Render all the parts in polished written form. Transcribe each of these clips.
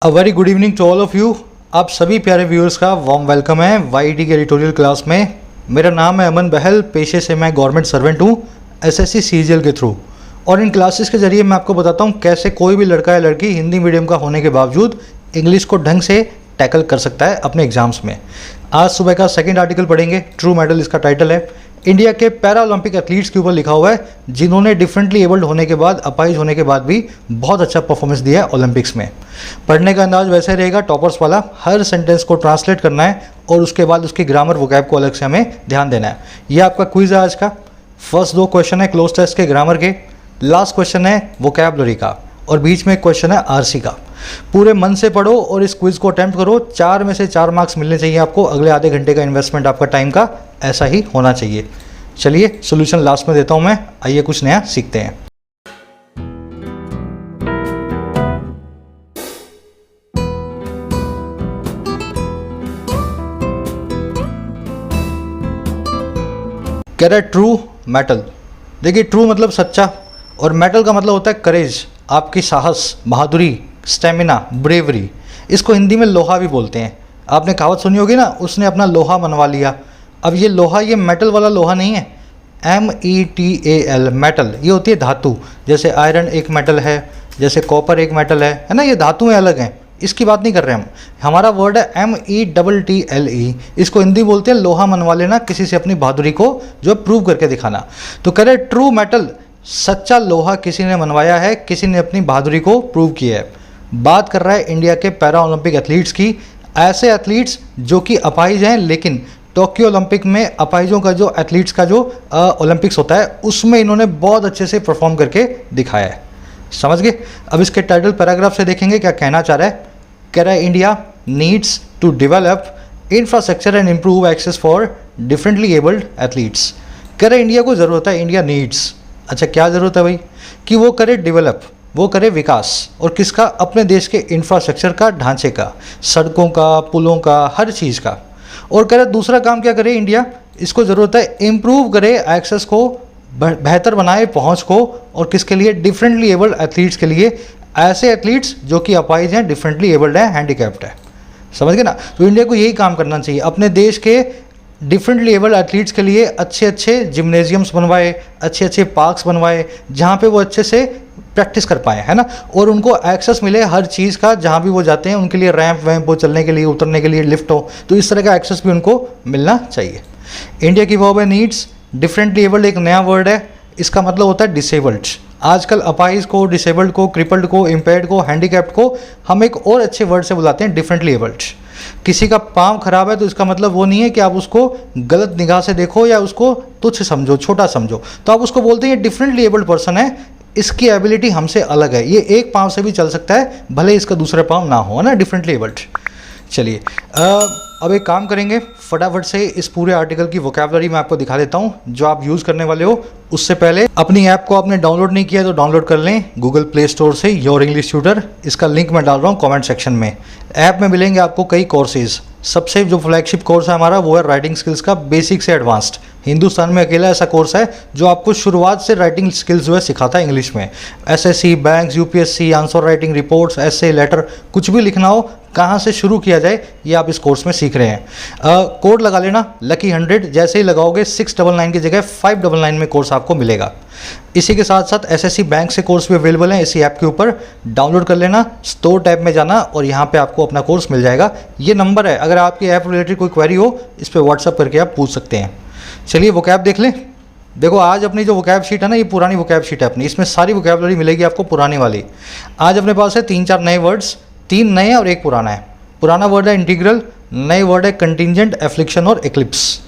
A very good evening to all of you. आप सभी प्यारे व्यूअर्स का वार्म वेलकम है वाईटी के एडिटोरियल क्लास में। मेरा नाम है अमन बहल, पेशे से मैं गवर्नमेंट सर्वेंट हूँ एसएससी सीजीएल के थ्रू। और इन क्लासेस के ज़रिए मैं आपको बताता हूँ कैसे कोई भी लड़का या लड़की हिंदी मीडियम का होने के बावजूद इंग्लिश को ढंग से टैकल कर सकता है अपने एग्जाम्स में। आज सुबह का सेकेंड आर्टिकल पढ़ेंगे, ट्रू मेडल इसका टाइटल है। इंडिया के पैरा ओलंपिक एथलीट्स के ऊपर लिखा हुआ है जिन्होंने डिफरेंटली एबल्ड होने के बाद, अपाहिज होने के बाद भी बहुत अच्छा परफॉर्मेंस दिया है ओलंपिक्स में। पढ़ने का अंदाज वैसे रहेगा टॉपर्स वाला, हर सेंटेंस को ट्रांसलेट करना है और उसके बाद उसकी ग्रामर वोकैब को अलग से हमें ध्यान देना है। यह आपका क्विज है आज का। फर्स्ट दो क्वेश्चन है क्लोज टेस्ट के ग्रामर के, लास्ट क्वेश्चन है वोकैबुलरी का और बीच में एक क्वेश्चन है आरसी का। पूरे मन से पढ़ो और इस क्विज को अटेम्प्ट करो। 4 में से 4 मार्क्स मिलने चाहिए आपको। अगले आधे घंटे का इन्वेस्टमेंट आपका टाइम का ऐसा ही होना चाहिए। चलिए सॉल्यूशन लास्ट में देता हूं मैं, आइए कुछ नया सीखते हैं। कह रहा है ट्रू मेटल। देखिए ट्रू मतलब सच्चा और मेटल का मतलब होता है करेज, आपकी साहस, बहादुरी, स्टेमिना, ब्रेवरी। इसको हिंदी में लोहा भी बोलते हैं। आपने कहावत सुनी होगी ना, उसने अपना लोहा मनवा लिया। अब ये लोहा, ये मेटल वाला लोहा नहीं है, METAL मेटल। ये होती है धातु, जैसे आयरन एक मेटल है, जैसे कॉपर एक मेटल है ना। ये धातुएं अलग हैं, इसकी बात नहीं कर रहे हम। हमारा वर्ड है METTLE। इसको हिंदी बोलते हैं लोहा मनवा लेना, किसी से अपनी बहादुरी को जो प्रूव करके दिखाना। तो कह रहे ट्रू मेटल, सच्चा लोहा किसी ने मनवाया है, किसी ने अपनी बहादुरी को प्रूव किया है। बात कर रहा है इंडिया के पैरा ओलंपिक एथलीट्स की। ऐसे एथलीट्स जो कि अपाहिज हैं, लेकिन टोक्यो ओलंपिक में अपाहिजों का जो एथलीट्स का जो ओलंपिक्स होता है उसमें इन्होंने बहुत अच्छे से परफॉर्म करके दिखाया है। समझ गए? अब इसके टाइटल पैराग्राफ से देखेंगे क्या कहना चाह रहा है। कह रहा है India needs to develop infrastructure and improve access for differently abled athletes. कह रहा है इंडिया को ज़रूरत है, इंडिया नीड्स। अच्छा क्या ज़रूरत है भाई? कि वो करे डेवलप, वो करे विकास। और किसका? अपने देश के इंफ्रास्ट्रक्चर का, ढांचे का, सड़कों का, पुलों का, हर चीज़ का। और कह रहे दूसरा काम क्या करे इंडिया? इसको ज़रूरत है इम्प्रूव करे एक्सेस को, बेहतर बनाए पहुंच को। और किसके लिए? डिफरेंटली एबल्ड एथलीट्स के लिए। ऐसे एथलीट्स जो कि अपाहिज हैं, डिफरेंटली एबल्ड हैं, हैंडीकैप्ड है। समझ गए ना? तो इंडिया को यही काम करना चाहिए, अपने देश के डिफरेंटली एबल्ड एथलीट्स के लिए अच्छे अच्छे जिम्नेजियम्स बनवाए, अच्छे अच्छे पार्क्स बनवाए जहाँ पे वो अच्छे से प्रैक्टिस कर पाएँ, है ना। और उनको एक्सेस मिले हर चीज़ का, जहाँ भी वो जाते हैं उनके लिए रैंप वैम्प हो, चलने के लिए, उतरने के लिए लिफ्ट हो, तो इस तरह का एक्सेस भी उनको मिलना चाहिए। इंडिया की वर्ब है नीड्स। डिफरेंटली एबल्ड एक नया वर्ड है, इसका मतलब होता है डिसेबल्ड। आजकल अपाहिज को, डिसेबल्ड को, क्रिपल्ड को, इम्पेयर्ड को, हैंडीकैप्ड को हम एक और अच्छे वर्ड से बुलाते हैं, डिफरेंटली एबल्ड। किसी का पाँव खराब है तो इसका मतलब वो नहीं है कि आप उसको गलत निगाह से देखो या उसको तुच्छ समझो, छोटा समझो। तो आप उसको बोलते हैं ये डिफरेंटली एबल्ड पर्सन है, इसकी एबिलिटी हमसे अलग है, ये एक पाँव से भी चल सकता है भले इसका दूसरा पाँव ना हो, है ना, डिफरेंटली एबल्ड। चलिए अब एक काम करेंगे, फटाफट से इस पूरे आर्टिकल की वोकैबुलरी मैं आपको दिखा देता हूँ जो आप यूज़ करने वाले हो। उससे पहले अपनी ऐप को आपने डाउनलोड नहीं किया तो डाउनलोड कर लें गूगल प्ले स्टोर से, योर इंग्लिश ट्यूटर। इसका लिंक मैं डाल रहा हूँ कमेंट सेक्शन में। ऐप में मिलेंगे आपको कई कोर्सेज। सबसे जो फ्लैगशिप कोर्स है हमारा वो है राइटिंग स्किल्स का, बेसिक से एडवांस्ड। हिंदुस्तान में अकेला ऐसा कोर्स है जो आपको शुरुआत से राइटिंग स्किल्स जो है सिखाता है इंग्लिश में। SSC, banks, UPSC, answer writing, reports, ऐसे, लेटर, कुछ भी लिखना हो, कहाँ से शुरू किया जाए, ये आप इस कोर्स में सीख रहे हैं। कोड लगा लेना लकी 100, जैसे ही लगाओगे 699 की जगह 599 में कोर्स आपको मिलेगा। इसी के साथ साथ एसएससी बैंक से कोर्स भी अवेलेबल है इसी ऐप के ऊपर। डाउनलोड कर लेना, स्टोर टैब में जाना और यहाँ पे आपको अपना कोर्स मिल जाएगा। ये नंबर है, अगर आपकी ऐप रिलेटेड कोई क्वेरी हो इस पर व्हाट्सअप करके आप पूछ सकते हैं। चलिए वोकैब देख लें। देखो आज अपनी जो वोकैब शीट है ना, ये पुरानी वोकैब शीट है अपनी, इसमें सारी वोकैबुलरी मिलेगी आपको पुरानी वाली। आज अपने पास है 3-4 नए वर्ड्स, 3 नए और 1 पुराना है। पुराना वर्ड है इंटीग्रल, नए वर्ड है कंटिंजेंट, एफ्लिक्शन और एक्लिप्स।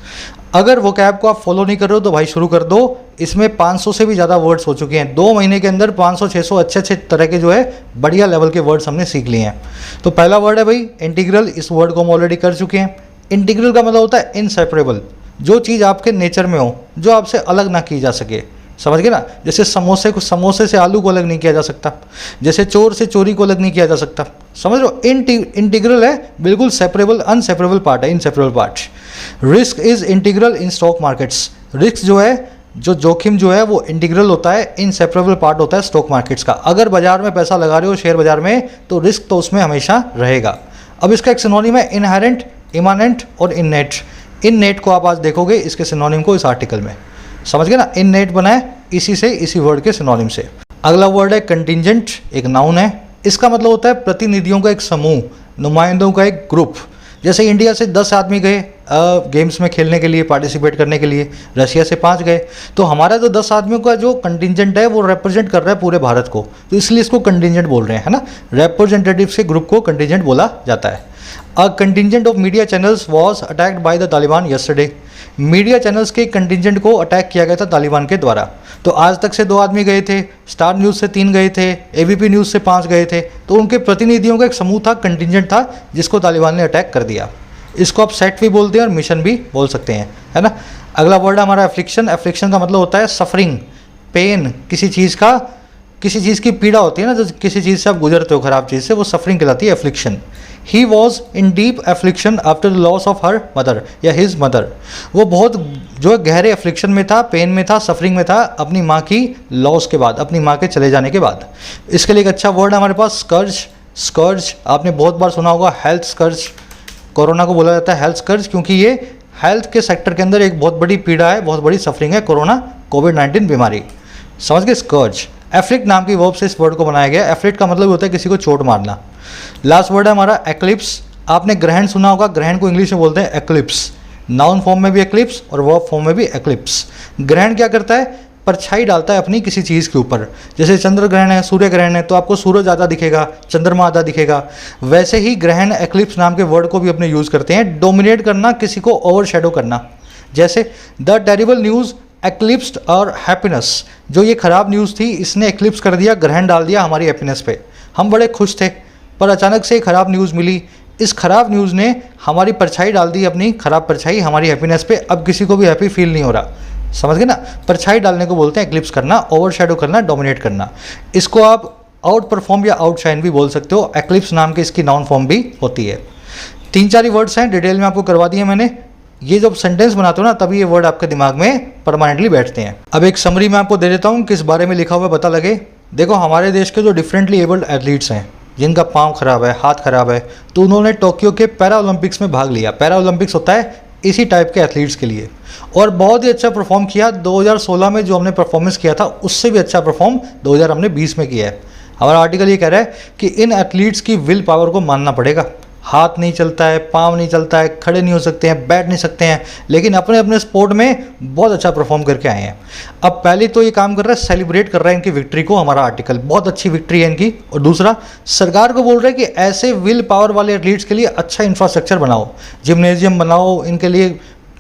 अगर वोकैब को आप फॉलो नहीं कर रहे हो तो भाई शुरू कर दो। इसमें 500 से भी ज़्यादा वर्ड्स हो चुके हैं। 2 महीने के अंदर 500-600 अच्छे तरह के जो है बढ़िया लेवल के वर्ड्स हमने सीख लिए हैं। तो पहला वर्ड है भाई इंटीग्रल। इस वर्ड को हम ऑलरेडी कर चुके हैं। इंटीग्रल का मतलब होता है इनसेपरेबल, जो चीज़ आपके नेचर में हो, जो आपसे अलग ना की जा सके। समझ गए ना? जैसे समोसे से आलू को अलग नहीं किया जा सकता, जैसे चोर से चोरी को अलग नहीं किया जा सकता। समझ लो, इंटीग्रल है, बिल्कुल सेपरेबल, अनसेपरेबल पार्ट है, inseparable part. Risk is integral in stock markets. Risk जो है जो जोखिम जो है वो इंटीग्रल होता है, इनसेपरेबल पार्ट होता है स्टॉक मार्केट्स का। अगर बाजार में पैसा लगा रहे हो शेयर बाजार में तो रिस्क तो उसमें हमेशा रहेगा। अब इसका एक सिनोनिम है इनहेरेंट, इमानेंट और इननेट। इननेट को आप आज देखोगे इसके सिनोनिम को इस आर्टिकल में, समझ गए ना। इननेट बना है इसी से, इसी वर्ड के सिनोनिम से। अगला वर्ड है कंटिजेंट, एक नाउन है। इसका मतलब होता है प्रतिनिधियों का एक समूह, नुमाइंदों का एक ग्रुप। जैसे इंडिया से 10 आदमी गए गेम्स में खेलने के लिए, पार्टिसिपेट करने के लिए, रशिया से 5 गए, तो हमारा जो 10 आदमियों का जो कंटिजेंट है वो रिप्रेजेंट कर रहा है पूरे भारत को, तो इसलिए इसको कंटिजेंट बोल रहे हैं, है ना। रिप्रेजेंटेटिव्स के ग्रुप को कंटिजेंट बोला जाता है। A contingent of media channels was attacked by the Taliban yesterday. Media channels के कंटिजेंट को अटैक किया गया था तालिबान के द्वारा। तो आज तक से 2 आदमी गए थे, स्टार न्यूज़ से 3 गए थे, एबीपी न्यूज़ से 5 गए थे, तो उनके प्रतिनिधियों का एक समूह था, कंटिजेंट था, जिसको तालिबान ने अटैक कर दिया। इसको आप सेट भी बोलते हैं और मिशन भी बोल सकते हैं, है ना। अगला वर्ड है हमारा एफ्लिक्शन। एफ्लिक्शन का मतलब होता है सफरिंग, पेन, किसी चीज़ की पीड़ा होती है ना, जो किसी चीज़ से आप गुजरते हो, खराब चीज़ से, वो सफरिंग कहलाती है, affliction. He was in deep affliction after the loss of her mother या हिज मदर। वो बहुत जो है गहरे एफ्लिक्शन में था, पेन में था, सफरिंग में था अपनी माँ की लॉस के बाद, अपनी माँ के चले जाने के बाद। इसके लिए एक अच्छा वर्ड है हमारे पास स्कर्ज। स्कर्ज आपने बहुत बार सुना होगा, हेल्थ स्कर्ज। कोरोना को बोला जाता है हेल्थ स्कर्ज, क्योंकि ये हेल्थ के सेक्टर के अंदर एक बहुत बड़ी पीड़ा है, बहुत बड़ी सफरिंग है कोरोना, कोविड-19 बीमारी, समझ गए। स्कर्ज एफ्लिक्ट नाम की वर्ब से इस वर्ड को बनाया गया। एफ्लिक्ट का मतलब होता है किसी को चोट मारना। लास्ट वर्ड है हमारा एक्लिप्स। आपने ग्रहण सुना होगा, ग्रहण को इंग्लिश में बोलते हैं एक्लिप्स। नाउन फॉर्म में भी एक्लिप्स और वर्ब फॉर्म में भी एक्लिप्स। ग्रहण क्या करता है, परछाई डालता है अपनी किसी चीज़ के ऊपर। जैसे चंद्र ग्रहण है, सूर्य ग्रहण है, तो आपको सूरज आधा दिखेगा, चंद्रमा आधा दिखेगा। वैसे ही ग्रहण एक्लिप्स नाम के वर्ड को भी अपने यूज़ करते हैं, डोमिनेट करना, किसी को ओवरशैडो करना। जैसे द टेरिबल न्यूज़ एक्लिप्स्ड और हैप्पीनेस। जो ये ख़राब न्यूज़ थी इसने एक्लिप्स कर दिया, ग्रहण डाल दिया हमारी हैप्पीनेस पे। हम बड़े खुश थे पर अचानक से ख़राब न्यूज़ मिली, इस ख़राब न्यूज़ ने हमारी परछाई डाल दी, अपनी ख़राब परछाई हमारी हैप्पीनेस पे। अब किसी को भी हैप्पी फील नहीं हो रहा, समझ गए ना। परछाई डालने को बोलते हैं एक्लिप्स करना, ओवरशैडो करना, डोमिनेट करना। इसको आप आउट परफॉर्म या आउटशाइन भी बोल सकते हो। एक्लिप्स नाम की इसकी नाउन फॉर्म भी होती है। 3-4 ही वर्ड्स हैं, डिटेल में आपको करवा दिए मैंने। ये जब सेंटेंस बनाते हो ना तभी ये वर्ड आपके दिमाग में परमानेंटली बैठते हैं। अब एक समरी मैं आपको दे देता हूँ, किस बारे में लिखा हुआ पता लगे। देखो, हमारे देश के जो डिफरेंटली एबल्ड एथलीट्स हैं, जिनका पाँव खराब है, हाथ खराब है, तो उन्होंने टोक्यो के पैरा ओलंपिक्स में भाग लिया। पैरा ओलंपिक्स होता है इसी टाइप के एथलीट्स के लिए, और बहुत ही अच्छा परफॉर्म किया। 2016 में जो हमने परफॉर्मेंस किया था उससे भी अच्छा परफॉर्म 2020 में किया है। हमारा आर्टिकल ये कह रहा है कि इन एथलीट्स की विल पावर को मानना पड़ेगा। हाथ नहीं चलता है, पाँव नहीं चलता है, खड़े नहीं हो सकते हैं, बैठ नहीं सकते हैं, लेकिन अपने अपने स्पोर्ट में बहुत अच्छा परफॉर्म करके आए हैं। अब पहले तो ये काम कर रहा है, सेलिब्रेट कर रहा है इनकी विक्ट्री को। हमारा आर्टिकल बहुत अच्छी विक्ट्री है इनकी। और दूसरा, सरकार को बोल रहा है कि ऐसे विल पावर वाले एथलीट्स के लिए अच्छा इंफ्रास्ट्रक्चर बनाओ, जिम्नेजियम बनाओ, इनके लिए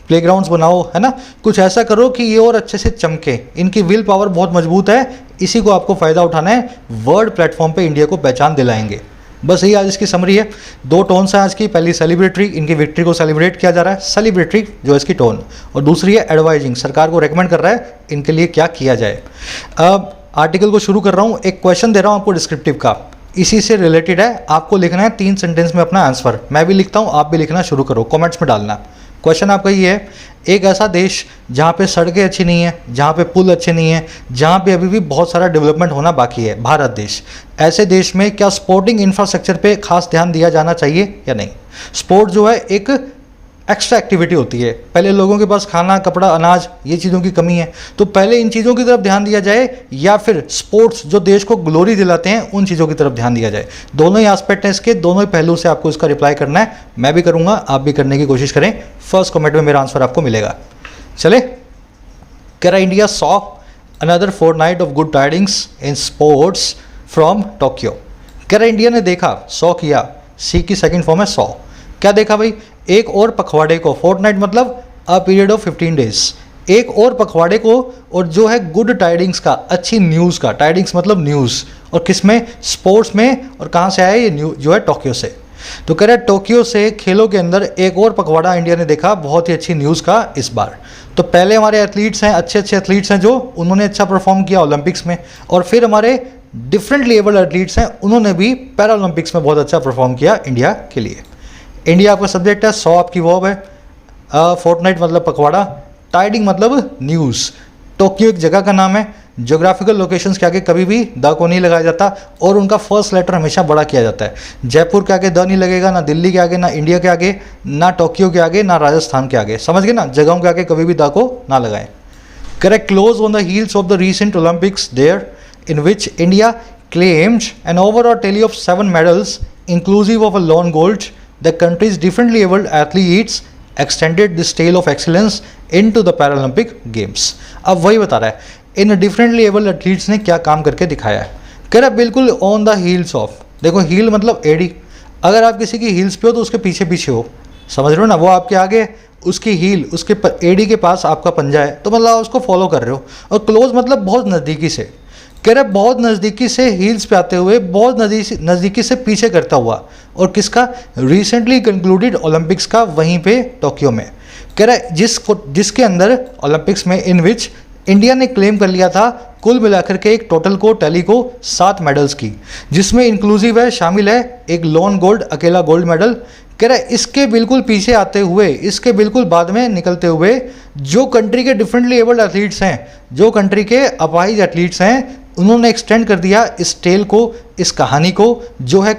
प्लेग्राउंड्स बनाओ, है ना। कुछ ऐसा करो कि ये और अच्छे से चमके। इनकी विल पावर बहुत मजबूत है, इसी को आपको फ़ायदा उठाना है। वर्ल्ड प्लेटफॉर्म पे इंडिया को पहचान दिलाएंगे। बस यही आज इसकी समरी है। 2 टोन्स हैं आज की। पहली सेलिब्रेटरी, इनकी विक्ट्री को सेलिब्रेट किया जा रहा है, सेलिब्रेटरी जो इसकी टोन, और दूसरी है एडवाइजिंग, सरकार को रेकमेंड कर रहा है इनके लिए क्या किया जाए। अब आर्टिकल को शुरू कर रहा हूँ, एक क्वेश्चन दे रहा हूँ आपको डिस्क्रिप्टिव का, इसी से रिलेटेड है। आपको लिखना है 3 सेंटेंस में अपना आंसर। मैं भी लिखता हूँ, आप भी लिखना शुरू करो, कमेंट्स में डालना। क्वेश्चन आपका ये है, एक ऐसा देश जहाँ पे सड़कें अच्छी नहीं है, जहाँ पे पुल अच्छे नहीं है, जहाँ पे अभी भी बहुत सारा डेवलपमेंट होना बाकी है, भारत देश। ऐसे देश में क्या स्पोर्टिंग इंफ्रास्ट्रक्चर पे खास ध्यान दिया जाना चाहिए या नहीं। स्पोर्ट जो है एक एक्स्ट्रा एक्टिविटी होती है। पहले लोगों के पास खाना, कपड़ा, अनाज, ये चीज़ों की कमी है, तो पहले इन चीज़ों की तरफ ध्यान दिया जाए, या फिर स्पोर्ट्स जो देश को ग्लोरी दिलाते हैं उन चीज़ों की तरफ ध्यान दिया जाए। दोनों ही एस्पेक्ट हैं इसके, दोनों ही पहलू से आपको इसका रिप्लाई करना है। मैं भी करूँगा, आप भी करने की कोशिश करें। फर्स्ट कमेंट में मेरा आंसर आपको मिलेगा। चले, कह रहा India saw another fortnight of good tidings in sports from Tokyo. कह रहा इंडिया ने देखा, सॉ किया, सी की सेकंड फॉर्म है सॉ। क्या देखा भाई, एक और पखवाड़े को। फोर्टनाइट मतलब अ पीरियड ऑफ 15 डेज, एक और पखवाड़े को, और जो है गुड टाइडिंग्स का, अच्छी न्यूज़ का। टाइडिंग्स मतलब न्यूज़, और किस में, स्पोर्ट्स में। और कहाँ से आया ये न्यूज़ जो है, टोक्यो से। तो कह रहा है टोक्यो से खेलों के अंदर एक और पखवाड़ा इंडिया ने देखा, बहुत ही अच्छी न्यूज़ का इस बार। तो पहले हमारे एथलीट्स हैं, अच्छे अच्छे एथलीट्स हैं जो उन्होंने अच्छा परफॉर्म किया ओलंपिक्स में, और फिर हमारे डिफरेंटली एबल्ड एथलीट्स हैं, उन्होंने भी पैरा ओलंपिक्स में बहुत अच्छा परफॉर्म किया इंडिया के लिए। इंडिया आपका सब्जेक्ट है, सॉ आपकी वर्ब है, फोर्टनाइट मतलब पखवाड़ा, टाइडिंग मतलब न्यूज़। टोक्यो एक जगह का नाम है, ज्योग्राफिकल लोकेशंस के आगे कभी भी द को नहीं लगाया जाता और उनका फर्स्ट लेटर हमेशा बड़ा किया जाता है। जयपुर के आगे द नहीं लगेगा, ना दिल्ली के आगे, ना इंडिया के आगे, ना टोक्यो के आगे, ना राजस्थान के आगे। समझ गए ना, जगहों के आगे कभी भी द को ना लगाएं। Correct, close on the heels of the recent Olympics there in which India claimed an overall tally of 7 medals inclusive of a lone gold, the country's differently abled athletes extended this tale of excellence into the Paralympic Games। अब वही बता रहा है इन differently abled athletes ने क्या काम करके दिखाया है। कह रहा है बिल्कुल ऑन द हील्स ऑफ, देखो हील मतलब एडी, अगर आप किसी की हील्स पे हो तो उसके पीछे पीछे हो, समझ रहे हो ना, वो आपके आगे उसकी हील उसके एडी के पास आपका पंजा है तो मतलब आप उसको फॉलो कर रहे हो। और क्लोज मतलब बहुत नज़दीकी से, कह रहे बहुत नज़दीकी से हील्स पे आते हुए बहुत नज़दीकी से पीछे करता हुआ, और किसका, रिसेंटली कंक्लूडेड ओलंपिक्स का, वहीं पे टोक्यो में। कह रहा है जिसके अंदर ओलंपिक्स में इन विच इंडिया ने क्लेम कर लिया था कुल मिलाकर के एक टोटल को टैली को 7 मेडल्स की, जिसमें इंक्लूसिव है, शामिल है एक लॉन गोल्ड, अकेला गोल्ड मेडल। कह रहा है इसके बिल्कुल पीछे आते हुए, इसके बिल्कुल बाद में निकलते हुए जो कंट्री के डिफरेंटली एबल्ड एथलीट्स हैं, जो कंट्री के अपाहिज एथलीट्स हैं, उन्होंने एक्सटेंड कर दिया इस टेल को, इस कहानी को, जो है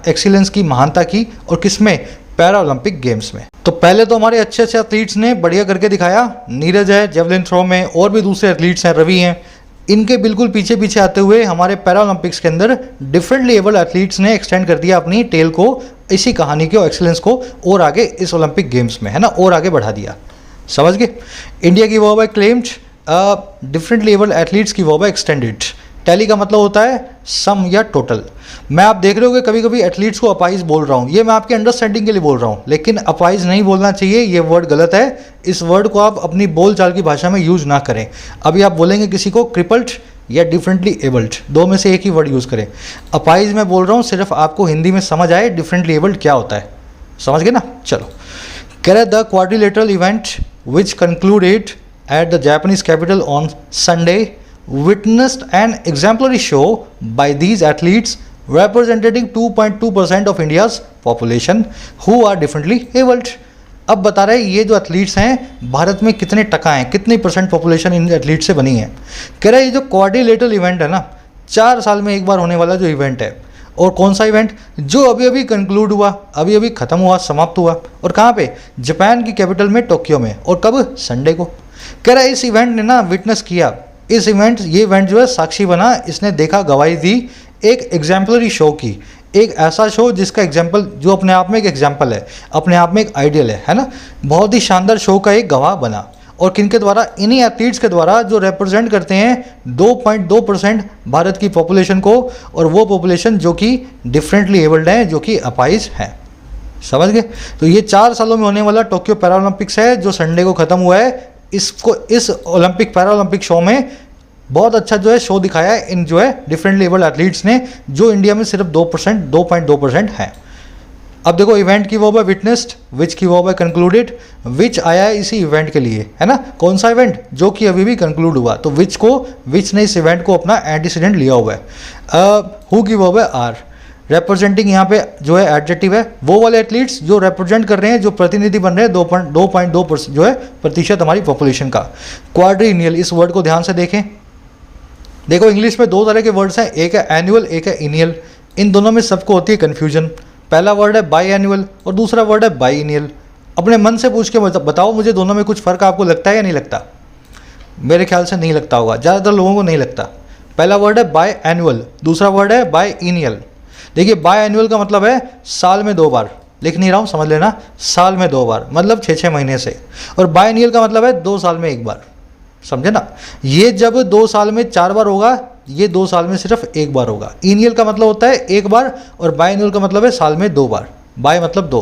एक्सीलेंस की, महानता की, और किसमें, पैरा ओलंपिक गेम्स में। तो पहले तो हमारे अच्छे अच्छे एथलीट्स ने बढ़िया करके दिखाया, नीरज है जेवलिन थ्रो में, और भी दूसरे एथलीट्स हैं, रवि हैं, इनके बिल्कुल पीछे पीछे आते हुए हमारे पैरा ओलंपिक्स के अंदर डिफरेंटली एबल्ड एथलीट्स ने एक्सटेंड कर दिया अपनी टेल को, इसी कहानी के एक्सीलेंस को और आगे इस ओलंपिक गेम्स में, है ना, और आगे बढ़ा दिया। समझ गए। इंडिया की वो क्लेम्ड डिफरेंटली एबल्ड एथलीट्स की वो एक्सटेंडेड, टैली का मतलब होता है सम या टोटल। मैं आप देख रहे हो कि कभी कभी एथलीट्स को अपाइज बोल रहा हूँ, ये मैं आपके अंडरस्टैंडिंग के लिए बोल रहा हूँ, लेकिन अपाइज नहीं बोलना चाहिए, ये वर्ड गलत है। इस वर्ड को आप अपनी बोलचाल की भाषा में यूज़ ना करें। अभी आप बोलेंगे किसी को क्रिपल्ड या डिफरेंटली एबल्ड, दो में से एक ही वर्ड यूज़ करें। अपाइज मैं बोल रहा हूँ, सिर्फ आपको हिंदी में समझ आए डिफरेंटली एबल्ड क्या होता है। समझ गए ना। चलो, कह रहे the quadrilateral event which concluded at the Japanese capital on Sunday witnessed an exemplary show by these athletes representing 2.2% of India's population who are differently abled। अब बता रहे हैं ये जो एथलीट्स हैं भारत में कितने टका हैं, कितनी परसेंट पॉपुलेशन इन एथलीट से बनी है। कह रहे हैं ये जो क्वाड्रिलेटरल इवेंट है ना, 4 साल में एक बार होने वाला जो इवेंट है, और कौन सा इवेंट, जो अभी अभी कंक्लूड हुआ, अभी अभी ख़त्म हुआ, समाप्त हुआ, और कहाँ पे, जापान की कैपिटल में टोक्यो में, और कब, संडे को। कह रहा है इस इवेंट ने ना विटनेस किया, इस इवेंट, ये इवेंट जो है साक्षी बना, इसने देखा, गवाही दी एक एग्जाम्पलरी शो की, एक ऐसा शो जिसका एग्जाम्पल, जो अपने आप में एक एग्जाम्पल है, अपने आप में एक आइडियल है ना, बहुत ही शानदार शो का एक गवाह बना। और किनके द्वारा, इन्हीं एथलीट्स के द्वारा जो रिप्रेजेंट करते हैं 2.2% भारत की पॉपुलेशन को, और वो पॉपुलेशन जो कि डिफरेंटली एबल्ड है, जो कि अपाइज हैं। समझ गए। तो ये 4 सालों में होने वाला टोक्यो पैरा ओलंपिक्स है जो संडे को ख़त्म हुआ है। इसको, इस ओलंपिक पैरा ओलंपिक शो में बहुत अच्छा जो है शो दिखाया है इन जो है डिफरेंटली एबल्ड एथलीट्स ने, जो इंडिया में सिर्फ 2.2% है। अब देखो, इवेंट की वो है विटनेस्ड, विच की वो है कंक्लूडेड, विच आया है इसी इवेंट के लिए, है ना, कौन सा इवेंट, जो कि अभी भी कंक्लूड हुआ, तो विच ने इस इवेंट को अपना एंटीसीडेंट लिया हुआ है। हु की वो है आर, रिप्रेजेंटिंग यहाँ पे जो है एडजेक्टिव है, वो वाले एथलीट्स जो रिप्रेजेंट कर रहे हैं, जो प्रतिनिधि बन रहे हैं 2.2% जो है प्रतिशत हमारी पॉपुलेशन का। क्वाड्रिनियल, इस वर्ड को ध्यान से देखें। देखो, इंग्लिश में 2 तरह के वर्ड्स हैं, एक है एनुअल, एक है इनियल। इन दोनों में सबको होती है कन्फ्यूजन। पहला वर्ड है बाई एनुअल और दूसरा वर्ड है बाई इनियल। अपने मन से पूछ के बताओ मुझे, दोनों में कुछ फ़र्क आपको लगता है या नहीं लगता? मेरे ख्याल से नहीं लगता होगा, ज़्यादातर लोगों को नहीं लगता। पहला वर्ड है बाई एनुअल, दूसरा वर्ड है बाई इनियल। देखिए, बाई एनुअल का मतलब है साल में 2 बार, लिख नहीं रहा हूँ, समझ लेना, साल में 2 बार मतलब 6-6 महीने से। और बाई एनुअल का मतलब है 2 साल में 1 बार, समझे ना। ये जब 2 साल में 4 बार होगा, ये 2 साल में सिर्फ 1 बार होगा। इनियल का मतलब होता है 1 बार, और बाई एनुअल का मतलब है साल में 2 बार। बाई मतलब 2,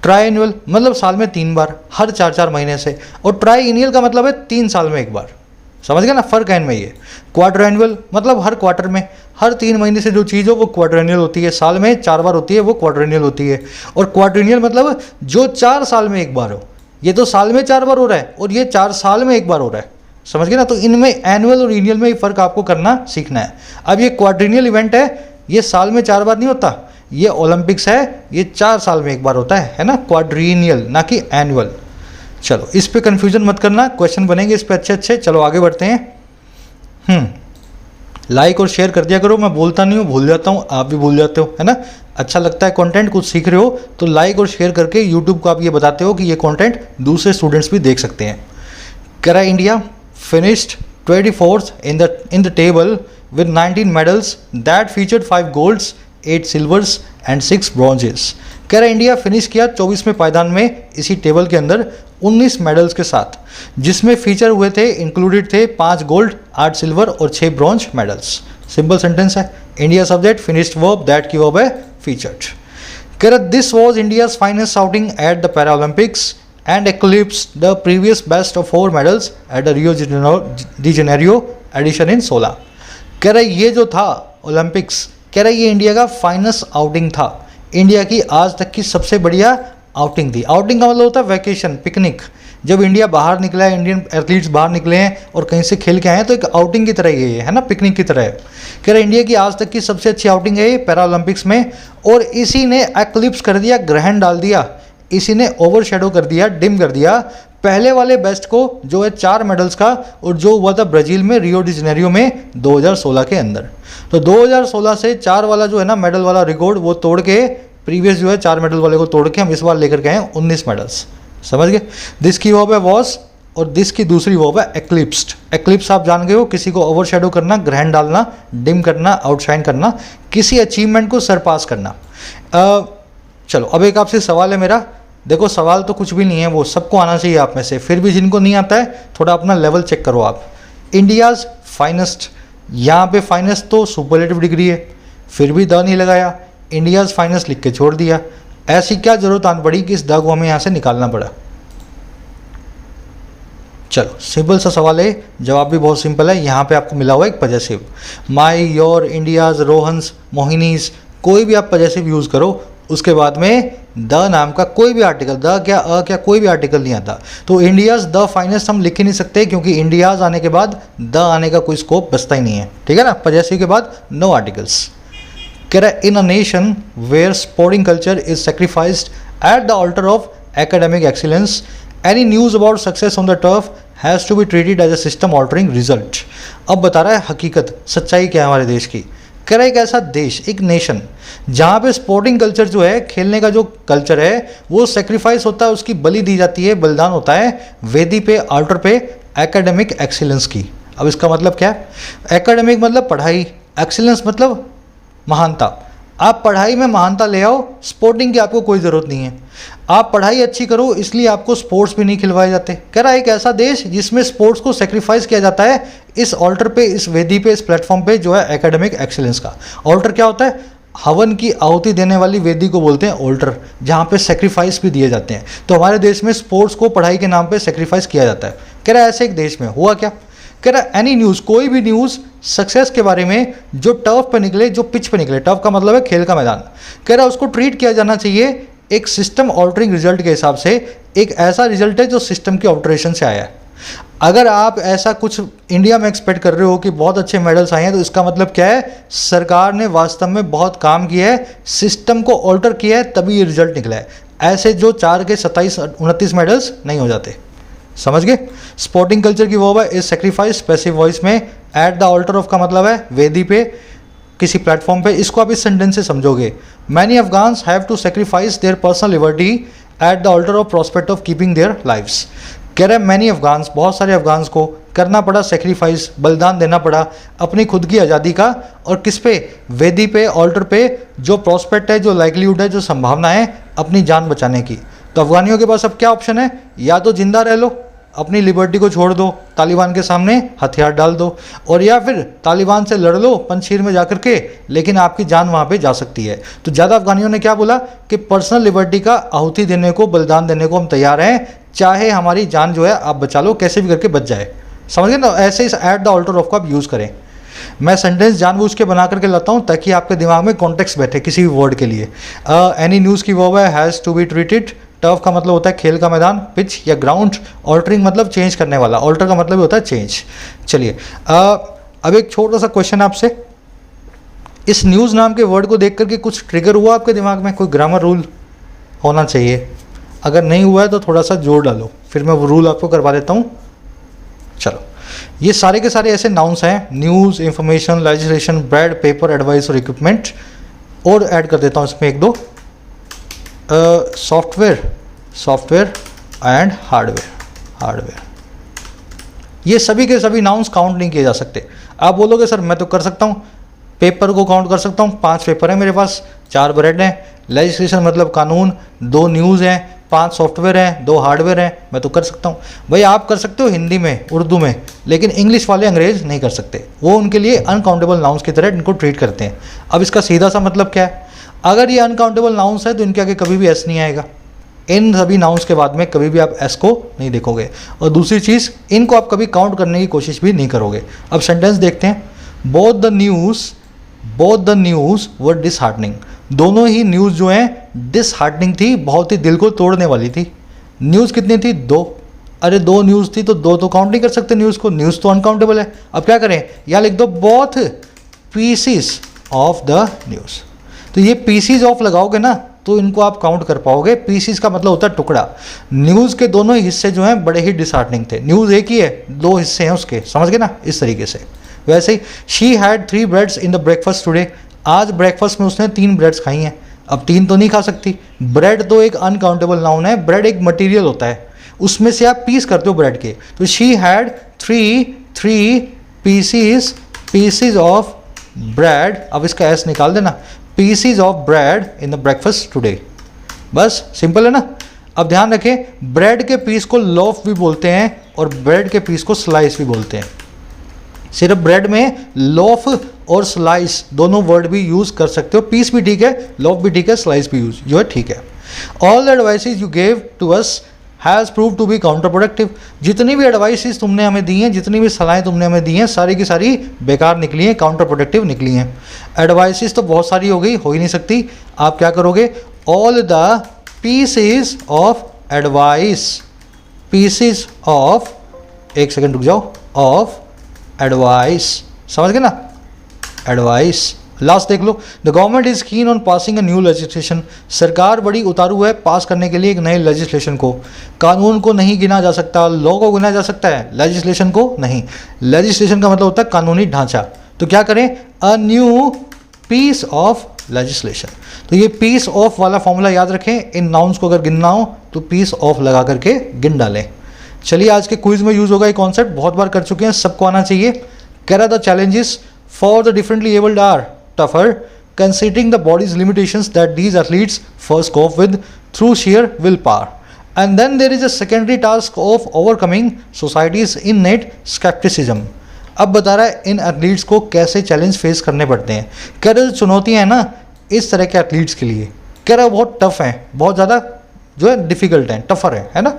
ट्राई एनुअल मतलब साल में 3 बार, हर 4-4 महीने से, और ट्राई इनियल का मतलब है 3 साल में 1 बार। समझ गए ना, फ़र्क है इनमें ये। क्वार्टर एनुअल मतलब हर क्वार्टर में, हर 3 महीने से जो चीज़ हो वो क्वाड्रेनियल होती है, साल में 4 बार होती है वो क्वाड्रेनियल होती है। और क्वाड्रेनियल मतलब जो 4 साल में 1 बार हो। ये तो साल में 4 बार हो रहा है और ये 4 साल में 1 बार हो रहा है, समझ गए ना। तो इनमें एनुअल और इनियल में ही फ़र्क आपको करना सीखना है। अब ये क्वाड्रेनियल इवेंट है, ये साल में 4 बार नहीं होता, ये ओलंपिक्स है, ये 4 साल में 1 बार होता है ना, क्वाड्रेनियल ना कि एनुअल। चलो इस पे कंफ्यूजन मत करना, क्वेश्चन बनेंगे इस पे अच्छे अच्छे। चलो आगे बढ़ते हैं। लाइक और शेयर कर दिया करो, मैं बोलता नहीं हूँ, भूल जाता हूँ, आप भी भूल जाते हो, है ना। अच्छा लगता है कंटेंट, कुछ सीख रहे हो तो लाइक और शेयर करके यूट्यूब को आप ये बताते हो कि ये कंटेंट दूसरे स्टूडेंट्स भी देख सकते हैं। कह रहा है India finished 24th in the table with 19 medals that featured 5 golds, 8 silvers and 6 bronzes। कह रहा है इंडिया फिनिश किया 24वें पायदान में इसी टेबल के अंदर 19 मेडल्स के साथ, जिसमें फीचर हुए थे, इंक्लूडेड थे 5 गोल्ड, 8 सिल्वर और 6 ब्रॉन्ज मेडल्स। सिंपल सेंटेंस है, India subject finished verb, that की वर्ब है फीचर्ड। कह रहा this was India's finest outing at the para Olympics and eclipsed the previous best of 4 medals at the Rio de Janeiro edition in 16। कह रहा ये जो था ओलंपिक्स, कह रहा ये इंडिया का फाइनेस्ट आउटिंग था, इंडिया की आज तक की सबसे बढ़िया आउटिंग थी। आउटिंग का मतलब होता है वैकेशन, पिकनिक। जब इंडिया बाहर निकला है, इंडियन एथलीट्स बाहर निकले हैं और कहीं से खेल के आए हैं तो एक आउटिंग की तरह ये है ना, पिकनिक की तरह है। कह रहा इंडिया की आज तक की सबसे अच्छी आउटिंग है ये पैरा ओलंपिक्स में, और इसी ने एक्लिप्स कर दिया, ग्रहण डाल दिया, इसी ने ओवरशैडो कर दिया, डिम कर दिया पहले वाले बेस्ट को जो है 4 मेडल्स का, और जो हुआ था ब्राज़ील में रियो डी जेनेरियो में 2016 के अंदर। तो 2016 से 4 वाला जो है ना मेडल वाला रिकॉर्ड वो तोड़ के, प्रीवियस जो है 4 मेडल वाले को तोड़ के हम इस बार लेकर के आए 19 मेडल्स। समझ गए। दिस की वर्ब है वॉज और दिस की दूसरी वर्ब है एक्लिप्स्ड। एक्लिप्स आप जान गए हो, किसी को ओवरशैडो करना, ग्रहण डालना, डिम करना, आउटशाइन करना, किसी अचीवमेंट को सरपास करना। चलो अब एक आपसे सवाल है मेरा, देखो सवाल तो कुछ भी नहीं है, वो सबको आना चाहिए आप में से, फिर भी जिनको नहीं आता है थोड़ा अपना लेवल चेक करो आप। इंडियाज़ फाइनेस्ट, यहाँ पे फाइनेस्ट तो सुपरलेटिव डिग्री है, फिर भी द नहीं लगाया, इंडियाज़ फाइनेस्ट लिख के छोड़ दिया। ऐसी क्या जरूरत आन पड़ी कि इस द को हमें यहाँ से निकालना पड़ा। चलो सिंपल सा सवाल है, जवाब भी बहुत सिंपल है। यहाँ पे आपको मिला हुआ एक possessive, my, your, India's, Rohan's, Mohini's, कोई भी आप पजेसिव यूज़ करो, उसके बाद में द नाम का कोई भी आर्टिकल, द क्या अ क्या कोई भी आर्टिकल नहीं आता। तो इंडियाज़ द फाइनेस्ट हम लिख ही नहीं सकते, क्योंकि इंडियाज़ आने के बाद द आने का कोई स्कोप बचता ही नहीं है, ठीक है ना। पजेसिव के बाद नो आर्टिकल्स। कह रहा है in a nation where sporting culture is sacrificed at the altar of academic excellence, any news about success on the turf has to be treated as a system altering result. अब बता रहा है हकीकत, सच्चाई क्या है हमारे देश की। कह रहा है एक ऐसा देश, एक नेशन जहाँ पे स्पोर्टिंग कल्चर जो है, खेलने का जो कल्चर है वो सेक्रीफाइस होता है, उसकी बलि दी जाती है, बलिदान होता है वेदी पे, आल्टर पे एकेडमिक एक्सीलेंस की। अब इसका मतलब क्या है? एकेडमिक मतलब पढ़ाई, एक्सीलेंस मतलब महानता। आप पढ़ाई में महानता ले आओ, स्पोर्टिंग की आपको कोई ज़रूरत नहीं है। आप पढ़ाई अच्छी करो, इसलिए आपको स्पोर्ट्स भी नहीं खिलवाए जाते। कह रहा है एक ऐसा देश जिसमें स्पोर्ट्स को सेक्रीफाइस किया जाता है इस ऑल्टर पे, इस वेदी पे, इस प्लेटफॉर्म पे जो है एकेडमिक एक्सीलेंस का। ऑल्टर क्या होता है? हवन की आहुति देने वाली वेदी को बोलते हैं ऑल्टर, जहाँ पे सेक्रीफाइस भी दिए जाते हैं। तो हमारे देश में स्पोर्ट्स को पढ़ाई के नाम पे सेक्रीफाइस किया जाता है। कह रहा है ऐसे एक देश में हुआ क्या? कह रहा है एनी न्यूज़, कोई भी न्यूज़ सक्सेस के बारे में जो टर्फ पे निकले, जो पिच पे निकले, टर्फ का मतलब है खेल का मैदान। कह रहा है उसको ट्रीट किया जाना चाहिए एक सिस्टम ऑल्टरिंग रिजल्ट के हिसाब से, एक ऐसा रिजल्ट है जो सिस्टम के ऑल्टरेशन से आया है। अगर आप ऐसा कुछ इंडिया में एक्सपेक्ट कर रहे हो कि बहुत अच्छे मेडल्स आए हैं, तो इसका मतलब क्या है? सरकार ने वास्तव में बहुत काम किया है, सिस्टम को ऑल्टर किया है, तभी ये रिजल्ट निकला है। ऐसे जो 4 के 27-29 मेडल्स नहीं हो जाते। समझ गए? स्पोर्टिंग कल्चर की वर्ब है इज सेक्रीफाइस, पैसिव वॉइस में एट द ऑल्टर ऑफ का मतलब है वेदी पे, किसी प्लेटफॉर्म पे। इसको आप इस सेंटेंस से समझोगे, many Afghans have to sacrifice their personal liberty at the altar of prospect of keeping their lives. कह रहे हैं मैनी अफगान्स, बहुत सारे अफगान्स को करना पड़ा सेक्रीफाइस, बलिदान देना पड़ा अपनी खुद की आज़ादी का, और किस पे? वेदी पे, ऑल्टर पे, जो प्रोस्पेक्ट है, जो लाइवलीहुड है, जो संभावना है अपनी जान बचाने की। तो अफगानियों के पास अब क्या ऑप्शन है? या तो जिंदा रह लो, अपनी लिबर्टी को छोड़ दो, तालिबान के सामने हथियार डाल दो, और या फिर तालिबान से लड़ लो पंजशीर में जाकर के, लेकिन आपकी जान वहाँ पे जा सकती है। तो ज़्यादा अफगानियों ने क्या बोला कि पर्सनल लिबर्टी का आहुति देने को, बलिदान देने को हम तैयार हैं, चाहे हमारी जान जो है आप बचा लो, कैसे भी करके बच जाए। समझ गए ना? ऐसे इस एट द ऑल्टर ऑफ को आप यूज़ करें। मैं सेंटेंस जानबूझ के बना करके लाता हूँ ताकि आपके दिमाग में कॉन्टेक्स्ट बैठे किसी भी वर्ड के लिए। एनी न्यूज़ की वर्ब है has to be treated. Turf का मतलब होता है खेल का मैदान, पिच या ग्राउंड। ऑल्टरिंग मतलब चेंज करने वाला, ऑल्टर का मतलब होता है चेंज। चलिए अब एक छोटा सा क्वेश्चन आपसे, इस न्यूज़ नाम के वर्ड को देख करके कुछ ट्रिगर हुआ आपके दिमाग में? कोई ग्रामर रूल होना चाहिए। अगर नहीं हुआ है तो थोड़ा सा जोर डालो, फिर मैं वो रूल आपको करवा देता हूँ। चलो, ये सारे के सारे ऐसे नाउन्स हैं, news, information, legislation, bread, paper, advice और इक्विपमेंट। और ऐड कर देता हूँ इसमें एक दो, सॉफ्टवेयर एंड हार्डवेयर। ये सभी के सभी नाउन्स काउंट नहीं किए जा सकते। आप बोलोगे सर मैं तो कर सकता हूँ, पेपर को काउंट कर सकता हूँ, 5 पेपर हैं मेरे पास, 4 ब्रेड हैं। लेजिस्लेशन मतलब कानून, 2 न्यूज़ हैं, 5 सॉफ्टवेयर हैं, 2 हार्डवेयर हैं, मैं तो कर सकता हूँ। भाई आप कर सकते हो हिंदी में, उर्दू में, लेकिन इंग्लिश वाले अंग्रेज नहीं कर सकते। वो उनके लिए अनकाउंटेबल नाउन्स की तरह इनको ट्रीट करते हैं। अब इसका सीधा सा मतलब क्या है, अगर ये अनकाउंटेबल नाउन्स है तो इनके आगे कभी भी एस नहीं आएगा। इन सभी नाउन्स के बाद में कभी भी आप एस को नहीं देखोगे। और दूसरी चीज़, इनको आप कभी काउंट करने की कोशिश भी नहीं करोगे। अब सेंटेंस देखते हैं। Both the news were disheartening. दोनों ही न्यूज़ जो हैं डिसहार्टनिंग थी, बहुत ही दिल को तोड़ने वाली थी। न्यूज़ कितनी थी? 2। अरे 2 न्यूज़ थी तो 2 तो काउंट नहीं कर सकते न्यूज़ को, न्यूज़ तो अनकाउंटेबल है। अब क्या करें, या लिख दो both PCs of the news. तो ये पीसीज ऑफ लगाओगे ना तो इनको आप काउंट कर पाओगे। पीसीज का मतलब होता है टुकड़ा। न्यूज़ के दोनों ही हिस्से जो हैं बड़े ही डिसहार्टनिंग थे। न्यूज़ एक ही है, 2 हिस्से हैं उसके, समझ गए ना, इस तरीके से। वैसे ही she had 3 breads in the breakfast today. आज ब्रेकफास्ट में उसने 3 ब्रेड्स खाई हैं। अब 3 तो नहीं खा सकती, ब्रेड तो एक अनकाउंटेबल नाउन है, ब्रेड एक मटेरियल होता है, उसमें से आप पीस करते हो ब्रेड के। तो she had 3 PCs of bread. अब इसका एस निकाल देना, PCs of bread in the breakfast today. बस सिंपल है ना। अब ध्यान रखें, ब्रेड के पीस को लोफ भी बोलते हैं और ब्रेड के पीस को स्लाइस भी बोलते हैं। सिर्फ ब्रेड में लोफ और स्लाइस दोनों वर्ड भी यूज कर सकते हो। पीस भी ठीक है, लोफ भी ठीक है, स्लाइस भी यूज जो है ठीक है। All the advices you gave to us has prove to be counter productive. जितनी भी एडवाइसेज तुमने हमें दी हैं, जितनी भी सलाहें तुमने हमें दी हैं, सारी की सारी बेकार निकली हैं, काउंटर प्रोडक्टिव निकली हैं। एडवाइसेज तो बहुत सारी हो गई, हो ही नहीं सकती। आप क्या करोगे, all the pieces of advice, pieces of, एक सेकेंड रुक जाओ, ऑफ एडवाइस, समझ गए ना, एडवाइस। लास्ट देख लो, the government is keen on passing a new legislation. सरकार बड़ी उतारू है पास करने के लिए एक नए लेजिस्लेशन को। कानून को नहीं गिना जा सकता, लॉ को गिना जा सकता है, लेजिस्लेशन को नहीं। लेजिस्लेशन का मतलब होता है कानूनी ढांचा। तो क्या करें, a new piece of legislation. तो ये पीस ऑफ वाला फॉर्मूला याद रखें, इन नाउन्स को अगर गिनना हो तो पीस ऑफ लगा करके गिन डालें। चलिए आज के क्विज में यूज होगा ये कॉन्सेप्ट, बहुत बार कर चुके हैं, सबको आना चाहिए। कह रहा the challenges for the differently abled are tougher, considering the body's limitations that these athletes first cope with through sheer willpower. And then there is a secondary task of overcoming society's innate skepticism. अब बता रहा है इन athletes को कैसे challenge face करने पड़ते हैं। कह रहे जो चुनौतियाँ हैं ना इस तरह के एथलीट्स के लिए, कह रहा है बहुत टफ हैं, बहुत ज़्यादा जो है डिफ़िकल्ट हैं, टफर है ना।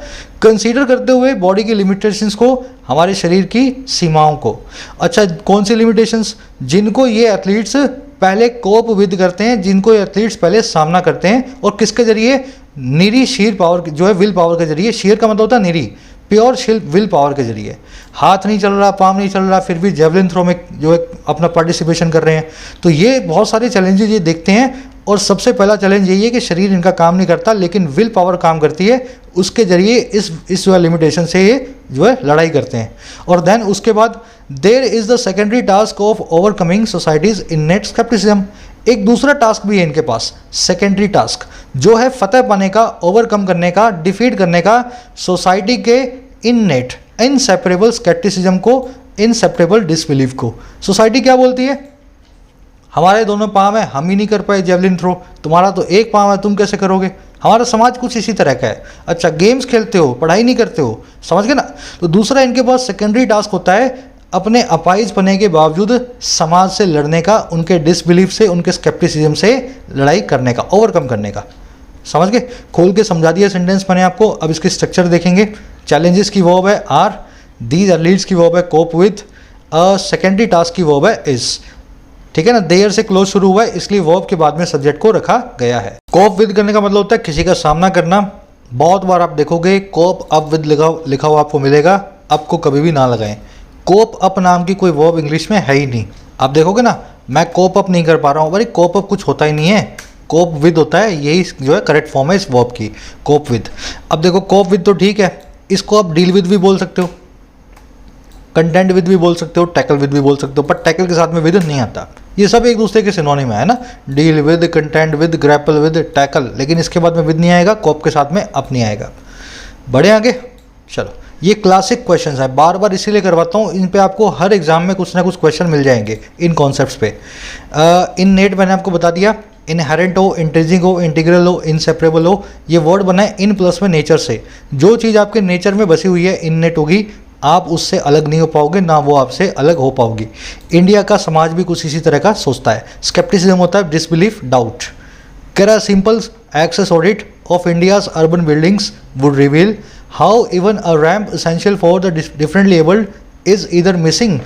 कंसीडर करते हुए बॉडी की लिमिटेशंस को, हमारे शरीर की सीमाओं को। अच्छा, कौन सी लिमिटेशंस? जिनको ये एथलीट्स पहले कोप विद करते हैं, जिनको ये एथलीट्स पहले सामना करते हैं, और किसके जरिए? निरी शीर पावर जो है, विल पावर के जरिए। शीर का मतलब होता है निरी, प्योर विल पावर के जरिए। हाथ नहीं चल रहा, पाम नहीं चल रहा, फिर भी जेवलिन थ्रो में जो है अपना पार्टिसिपेशन कर रहे हैं। तो ये बहुत सारे चैलेंजेस ये देखते हैं, और सबसे पहला चैलेंज यही है कि शरीर इनका काम नहीं करता, लेकिन विल पावर काम करती है। उसके जरिए इस जो है लिमिटेशन से ये जो है लड़ाई करते हैं। और देन उसके बाद there is the secondary task of overcoming society's innate scepticism. एक दूसरा टास्क भी है इनके पास, सेकेंडरी टास्क, जो है फतेह पाने का, ओवरकम करने का, डिफीट करने का सोसाइटी के इननेट, इनसेपरेबल स्केप्टिसिज्म को, इनसेपरेबल डिसबिलीफ को। सोसाइटी क्या बोलती है? हमारे दोनों पाँव हैं, हम ही नहीं कर पाए जेवलिन थ्रो, तुम्हारा तो एक पाँव है, तुम कैसे करोगे? हमारा समाज कुछ इसी तरह का है। अच्छा, गेम्स खेलते हो, पढ़ाई नहीं करते हो, समझ गए ना। तो दूसरा इनके पास सेकेंडरी टास्क होता है अपने अपाइज पने के बावजूद समाज से लड़ने का, उनके डिसबिलीफ से, उनके स्केप्टिसिज्म से लड़ाई करने का, ओवरकम करने का। समझ गए? खोल के समझा दिया सेंटेंस मैंने आपको। अब इसकी स्ट्रक्चर देखेंगे। चैलेंजेस की वर्ब है आर, दीज एथलीट्स की वर्ब है कोप विद, सेकेंडरी टास्क की वर्ब है इज। ठीक है ना, देयर से क्लोज शुरू हुआ है, इसलिए वर्ब के बाद में सब्जेक्ट को रखा गया है। कोप विद करने का मतलब होता है किसी का सामना करना। बहुत बार आप देखोगे कोप अप विद लिखा हुआ आपको मिलेगा, अप को कभी भी ना लगाएं। कोप अप नाम की कोई वर्ब इंग्लिश में है ही नहीं। आप देखोगे ना, मैं कोप अप नहीं कर पा रहा हूँ, भाई कोप अप कुछ होता ही नहीं है। कोप विद होता है, यही जो है करेक्ट फॉर्म है इस वर्ब की, कोप विद। अब देखो कोप विद तो ठीक है, इसको आप डील विद भी बोल सकते हो, कंटेंट विद भी बोल सकते हो, टैकल विद भी बोल सकते हो, पर टैकल के साथ में विद नहीं आता। ये सब एक दूसरे के सिनोनिम है ना, deal with, content with, grapple with, tackle, लेकिन इसके बाद में विद नहीं आएगा, कोप के साथ में अप नहीं आएगा। बढ़े आगे, चलो ये क्लासिक क्वेश्चंस है, बार बार इसीलिए करवाता हूँ, इन पे आपको हर एग्जाम में कुछ ना कुछ क्वेश्चन मिल जाएंगे इन कॉन्सेप्ट्स पे। इन नेट मैंने आपको बता दिया, इनहेरेंट हो, इंट्रिंसिक हो, इंटीग्रल हो, इनसेपरेबल हो, ये वर्ड बना है इन प्लस में नेचर से। जो चीज़ आपके नेचर में बसी हुई है इननेट होगी, आप उससे अलग नहीं हो पाओगे, ना वो आपसे अलग हो पाओगी। इंडिया का समाज भी कुछ इसी तरह का सोचता है। स्केप्टिसिज्म होता है डिसबिलीफ, डाउट। कह रहा simple access audit of India's urban buildings would reveal how even a ramp essential for the differently abled is either missing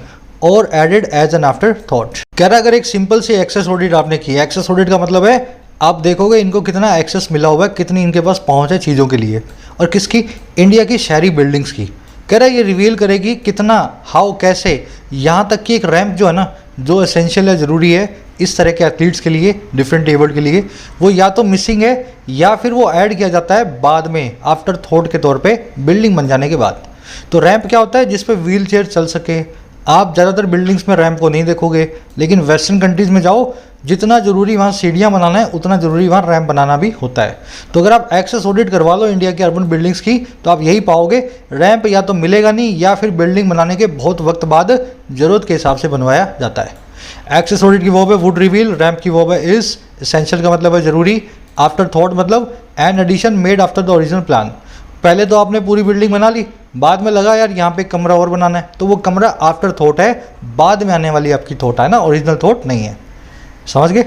or added as an afterthought. कह रहा अगर एक सिंपल सी access audit आपने की, access audit का मतलब है आप देखोगे इनको कितना एक्सेस मिला हुआ है, कितनी इनके पास पहुंच है चीज़ों के लिए, और किसकी, इंडिया की शहरी बिल्डिंग्स की। कह रहा है ये रिवील करेगी कितना, हाउ, कैसे, यहाँ तक कि एक रैंप जो है ना, जो एसेंशियल है, ज़रूरी है इस तरह के एथलीट्स के लिए, डिफरेंट एबल्ड के लिए, वो या तो मिसिंग है या फिर वो ऐड किया जाता है बाद में, आफ्टर थॉट के तौर पे, बिल्डिंग बन जाने के बाद। तो रैंप क्या होता है, जिस पे व्हील चेयर चल सके। आप ज़्यादातर बिल्डिंग्स में रैंप को नहीं देखोगे, लेकिन वेस्टर्न कंट्रीज़ में जाओ, जितना ज़रूरी वहाँ सीढ़ियाँ बनाना है उतना ज़रूरी वहाँ रैंप बनाना भी होता है। तो अगर आप एक्सेस ऑडिट करवा लो इंडिया की अर्बन बिल्डिंग्स की, तो आप यही पाओगे, रैंप या तो मिलेगा नहीं या फिर बिल्डिंग बनाने के बहुत वक्त बाद ज़रूरत के हिसाब से बनवाया जाता है। एक्सेस ऑडिट की वर्ब है वुड रिवील, रैंप की वर्ब है इज, एसेंशियल का मतलब है ज़रूरी, आफ्टर थॉट मतलब an addition made after the original plan. पहले तो आपने पूरी बिल्डिंग बना ली, बाद में लगा यार यहाँ पे कमरा और बनाना है, तो वो कमरा आफ्टर थॉट है, बाद में आने वाली आपकी थॉट है ना, ओरिजिनल थॉट नहीं है। समझ गए।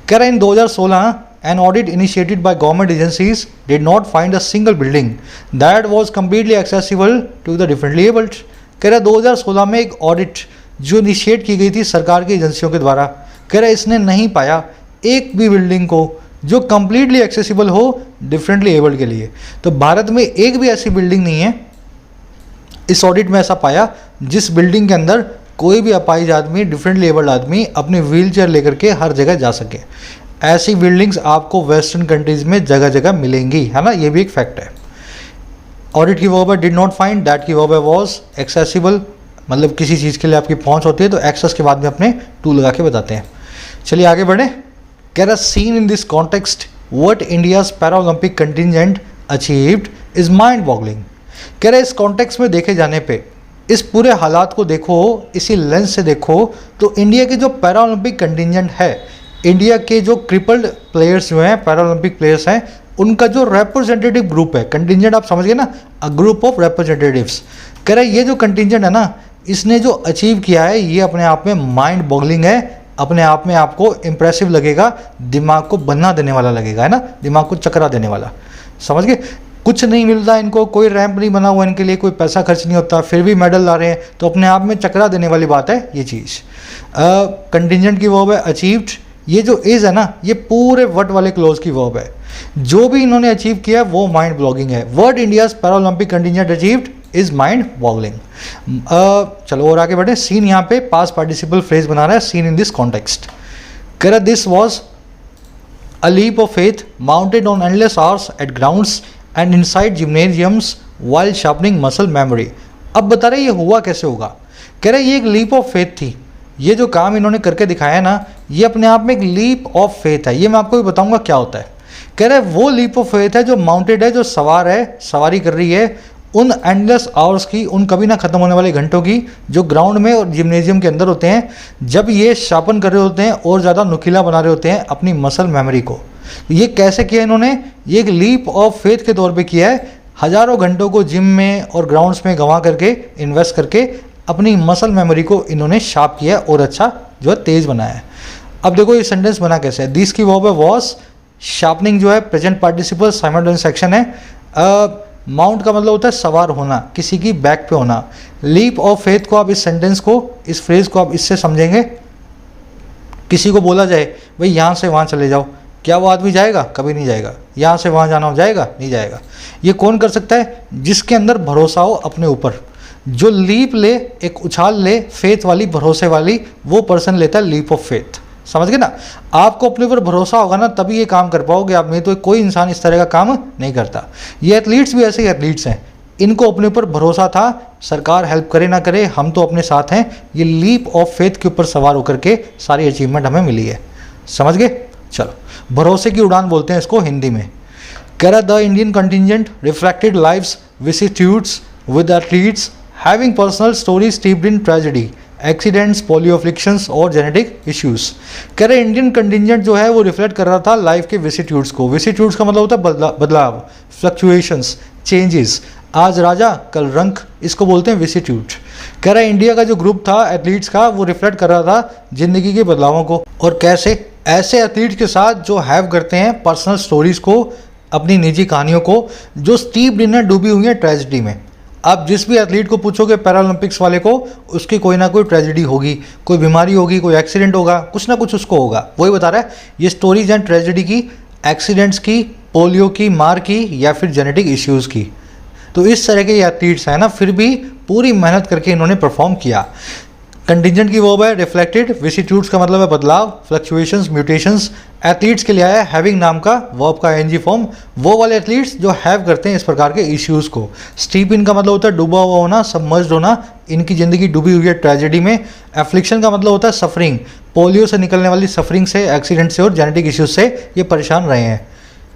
कह रहा इन 2016 an audit initiated by government agencies did not find a single building that was completely accessible to the differently abled। कह रहा 2016 में एक ऑडिट जो इनिशिएट की गई थी सरकार की एजेंसियों के द्वारा, कह रहा इसने नहीं पाया एक भी बिल्डिंग को जो कम्प्लीटली एक्सेसिबल हो डिफरेंटली एबल्ड के लिए। तो भारत में एक भी ऐसी बिल्डिंग नहीं है, इस ऑडिट में ऐसा पाया, जिस बिल्डिंग के अंदर कोई भी अपाहिज आदमी, डिफरेंटली एबल्ड आदमी अपनी व्हील चेयर लेकर के हर जगह जा सके। ऐसी बिल्डिंग्स आपको वेस्टर्न कंट्रीज़ में जगह जगह मिलेंगी, है ना, ये भी एक फैक्ट है। ऑडिट की वर्ब है डिड नॉट फाइंड, दैट की वर्ब है वॉज, एक्सेसिबल मतलब किसी चीज़ के लिए आपकी पहुंच होती है तो एक्सेस के बाद में अपने टू लगा के बताते हैं। चलिए आगे बढ़े। कह रहा seen in this context what India's para Olympic contingent achieved is mind boggling. कह रहा इस कॉन्टेक्स्ट में देखे जाने पे, इस पूरे हालात को देखो, इसी लेंस से देखो, तो इंडिया के जो पैरा ओलंपिक कंटिजेंट है, इंडिया के जो क्रिपल्ड प्लेयर्स जो हैं, पैरा ओलंपिक प्लेयर्स हैं, उनका जो रिप्रेजेंटेटिव ग्रुप है, कंटिजेंट आप समझ गए ना, अ ग्रुप ऑफ रिप्रेजेंटेटिव्स। कह रहा है ये जो कंटिजेंट है ना, इसने जो अचीव किया है ये अपने आप में माइंड बॉगलिंग है, अपने आप में आपको इंप्रेसिव लगेगा, दिमाग को बना देने वाला लगेगा, है ना, दिमाग को चकरा देने वाला। समझ गए। कुछ नहीं मिलता इनको, कोई रैंप नहीं बना हुआ इनके लिए, कोई पैसा खर्च नहीं होता, फिर भी मेडल ला रहे हैं, तो अपने आप में चकरा देने वाली बात है ये चीज़। कंटिजेंट की वर्ब है अचीव्ड, ये जो इज़ है ना, ये पूरे वर्ड वाले क्लोज की वर्ब है। जो भी इन्होंने अचीव किया वो माइंड ब्लॉगिंग है। Word India's para Olympic contingent achieved is mind boggling. चलो और आगे बढ़े। सीन यहाँ पे पास्ट पार्टिसिपल फ्रेज बना रहा है, सीन इन दिस कॉन्टेक्स्ट। कह रहा this was a leap of faith mounted on endless hours at grounds and inside gymnasiums while sharpening muscle memory. अब बता रहे ये हुआ कैसे होगा। कह रहे ये एक लीप ऑफ फेथ थी, ये जो काम इन्होंने करके दिखाया ना, ये अपने आप में एक लीप ऑफ फेथ है। ये मैं आपको भी बताऊंगा क्या होता है। कह रहे वो लीप ऑफ फेथ है जो माउंटेड है, जो सवार है, सवारी कर रही है उन एंडलेस आवर्स की, उन कभी ना ख़त्म होने वाले घंटों की, जो ग्राउंड में और जिम्नेजियम के अंदर होते हैं, जब ये शार्पन कर रहे होते हैं और ज़्यादा नुकीला बना रहे होते हैं अपनी मसल मेमोरी को। ये कैसे किया इन्होंने, ये एक लीप ऑफ फेथ के तौर पे किया है। हज़ारों घंटों को जिम में और ग्राउंड्स में गंवा करके, इन्वेस्ट करके अपनी मसल मेमोरी को इन्होंने शार्प किया और अच्छा जो है तेज़ बनाया है। अब देखो ये सेंटेंस बना कैसे है। दिस की वर्ब है वॉज, शार्पनिंग जो है प्रेजेंट पार्टिसिपल साइमल्टेनियस एक्शन है। माउंट का मतलब होता है सवार होना, किसी की बैक पे होना। लीप ऑफ फेथ को आप इस सेंटेंस को, इस फ्रेज को आप इससे समझेंगे, किसी को बोला जाए भाई यहाँ से वहाँ चले जाओ, क्या वो आदमी जाएगा? कभी नहीं जाएगा। यहाँ से वहाँ जाना हो जाएगा? नहीं जाएगा। ये कौन कर सकता है? जिसके अंदर भरोसा हो अपने ऊपर, जो लीप ले, एक उछाल ले फेथ वाली, भरोसे वाली, वो पर्सन लेता है लीप ऑफ फेथ। समझ गए ना। आपको अपने ऊपर भरोसा होगा ना तभी ये काम कर पाओगे आप, नहीं तो कोई इंसान इस तरह का काम नहीं करता। ये एथलीट्स भी ऐसे ही एथलीट्स हैं, इनको अपने ऊपर भरोसा था, सरकार हेल्प करे ना करे हम तो अपने साथ हैं। ये लीप ऑफ फेथ के ऊपर सवार होकर के सारी अचीवमेंट हमें मिली है। समझ गए। चलो, भरोसे की उड़ान बोलते हैं इसको हिंदी में। कह रहा the Indian contingent reflected lives vicissitudes with athletes having personal stories steeped in tragedy, accidents, polio afflictions और जेनेटिक इश्यूज। कह रहे इंडियन कंटिजेंट जो है वो रिफ्लेक्ट कर रहा था लाइफ के विसिट्यूड्स को। विसिट्यूड्स का मतलब होता है बदलाव, फ्लक्चुएशंस, चेंजेस। आज राजा कल रंक, इसको बोलते हैं विसिट्यूड। कह रहा है इंडिया का जो ग्रुप था एथलीट्स का वो रिफ्लेक्ट कर रहा था जिंदगी के बदलावों को। और कैसे? ऐसे एथलीट्स के साथ जो हैव करते हैं पर्सनल स्टोरीज को, अपनी निजी कहानियों को, जो स्टीप्ड इन डूबी हुई है ट्रेजिडी में। आप जिस भी एथलीट को पूछोगे पैरालंपिक्स वाले को, उसकी कोई ना कोई ट्रेजिडी होगी, कोई बीमारी होगी, कोई एक्सीडेंट होगा, कुछ ना कुछ उसको होगा। वही बता रहा है ये स्टोरीज एंड ट्रेजिडी की, एक्सीडेंट्स की, पोलियो की, मार की या फिर जेनेटिक इश्यूज़ की। तो इस तरह के एथलीट्स हैं ना, फिर भी पूरी मेहनत करके इन्होंने परफॉर्म किया। कंटिजेंट की वर्ब है रिफ्लेक्टेड, विसिट्यूड्स का मतलब है बदलाव, फ्लक्चुएशंस, म्यूटेशंस। एथलीट्स के लिए आया है हैविंग नाम का वर्ब का एनजी फॉर्म, वो वाले एथलीट्स जो हैव करते हैं इस प्रकार के इश्यूज़ को। स्टीप इन का मतलब होता है डूबा हुआ होना, सबमर्ज्ड होना, इनकी ज़िंदगी डूबी हुई है ट्रेजेडी में। एफ्लिक्शन का मतलब होता है सफरिंग, पोलियो से निकलने वाली सफरिंग से, एक्सीडेंट से और जेनेटिक इश्यूज से ये परेशान रहे हैं।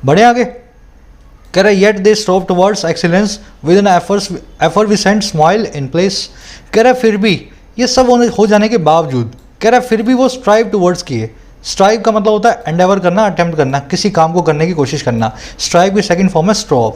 बढ़े आगे। कह रहा है yet they strove towards excellence with an effervescent smile in place. कह रहा है फिर भी ये सब हो जाने के बावजूद, कह रहा है फिर भी वो स्ट्राइव टुवर्ड्स किए। स्ट्राइव का मतलब होता है एंडेवर करना, अटेम्प्ट करना, किसी काम को करने की कोशिश करना। स्ट्राइव की सेकंड फॉर्म है स्ट्रोव।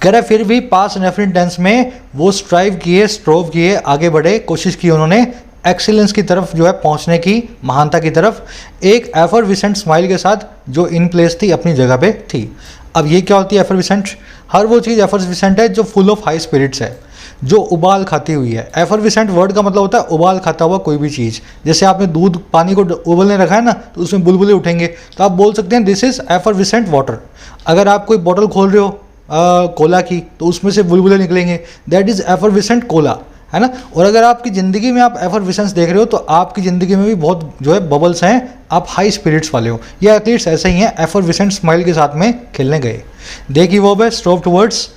कह रहा है फिर भी पास्ट इंडेफिनिट टेंस में वो स्ट्राइव किए, स्ट्रोव किए, आगे बढ़े, कोशिश की उन्होंने एक्सीलेंस की तरफ जो है पहुंचने की, महानता की तरफ, एक एफर्विसेंट स्माइल के साथ जो इन प्लेस थी, अपनी जगह पे थी। अब ये क्या होती है एफर्विसेंट? हर वो चीज़ एफर्विसेंट है जो फुल ऑफ हाई स्पिरिट्स है, जो उबाल खाती हुई है। एफर्विसेंट वर्ड का मतलब होता है उबाल खाता हुआ कोई भी चीज़। जैसे आपने दूध पानी को उबलने रखा है ना, तो उसमें बुलबुले उठेंगे, तो आप बोल सकते हैं दिस इज़ एफर्विसेंट वाटर। अगर आप कोई बॉटल खोल रहे हो कोला की, तो उसमें से बुलबुले निकलेंगे, दैट इज़ एफर्विसेंट कोला, है ना। और अगर आपकी ज़िंदगी में आप एफर्विसेंस देख रहे हो तो आपकी ज़िंदगी में भी बहुत जो है बबल्स हैं, आप हाई स्पिरिट्स वाले हो। ये एथलीट्स ऐसे ही हैं, एफर्विसेंट स्माइल के साथ में खेलने गए। देखिए वो है स्ट्रोव टुवर्ड्स।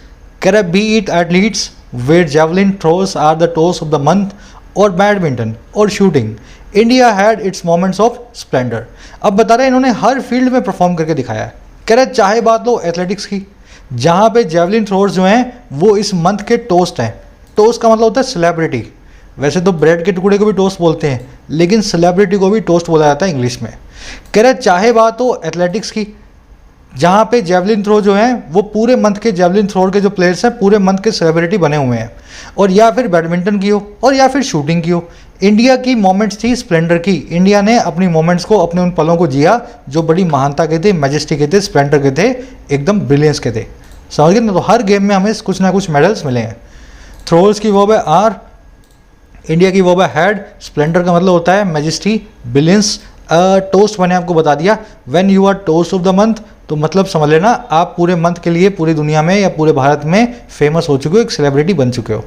कह रहा है be it athletes where javelin throws are the toss of the month और बैडमिंटन और shooting, India had its moments of splendour. अब बता रहे हैं इन्होंने हर फील्ड में परफॉर्म करके दिखाया है। कह रहे चाहे बात लो एथलेटिक्स की, जहाँ पे जेवलिन थ्रोर्स जो हैं वो इस मंथ के टोस्ट हैं। टोस्ट का मतलब होता है सेलिब्रिटी। वैसे तो ब्रेड के टुकड़े को भी टोस्ट बोलते हैं, लेकिन सेलिब्रिटी को भी टोस्ट बोला जाता है इंग्लिश में। कह रहे चाहे बात हो एथलेटिक्स की, जहाँ पे जेवलिन थ्रो जो हैं वो पूरे मंथ के जेवलिन थ्रो के जो प्लेयर्स हैं पूरे मंथ के सेलिब्रिटी बने हुए हैं, और या फिर बैडमिंटन की हो और या फिर शूटिंग की हो। इंडिया की मोमेंट्स थी स्प्लेंडर की। इंडिया ने अपनी मोमेंट्स को, अपने उन पलों को जिया जो बड़ी महानता के थे, मैजेस्टी के थे, स्प्लेंडर के थे, एकदम ब्रिलियंस के थे। समझ गए ना। तो हर गेम में हमें कुछ ना कुछ मेडल्स मिले हैं। थ्रोल्स की वर्ब है आर, इंडिया की वर्ब है हैड, स्प्लेंडर का मतलब होता है मैजेस्टी, ब्रिलियंस। टोस्ट मैंने आपको बता दिया, when you are toast of the month, तो मतलब समझ लेना आप पूरे मंथ के लिए पूरी दुनिया में या पूरे भारत में फेमस हो चुके हो, एक सेलिब्रिटी बन चुके हो।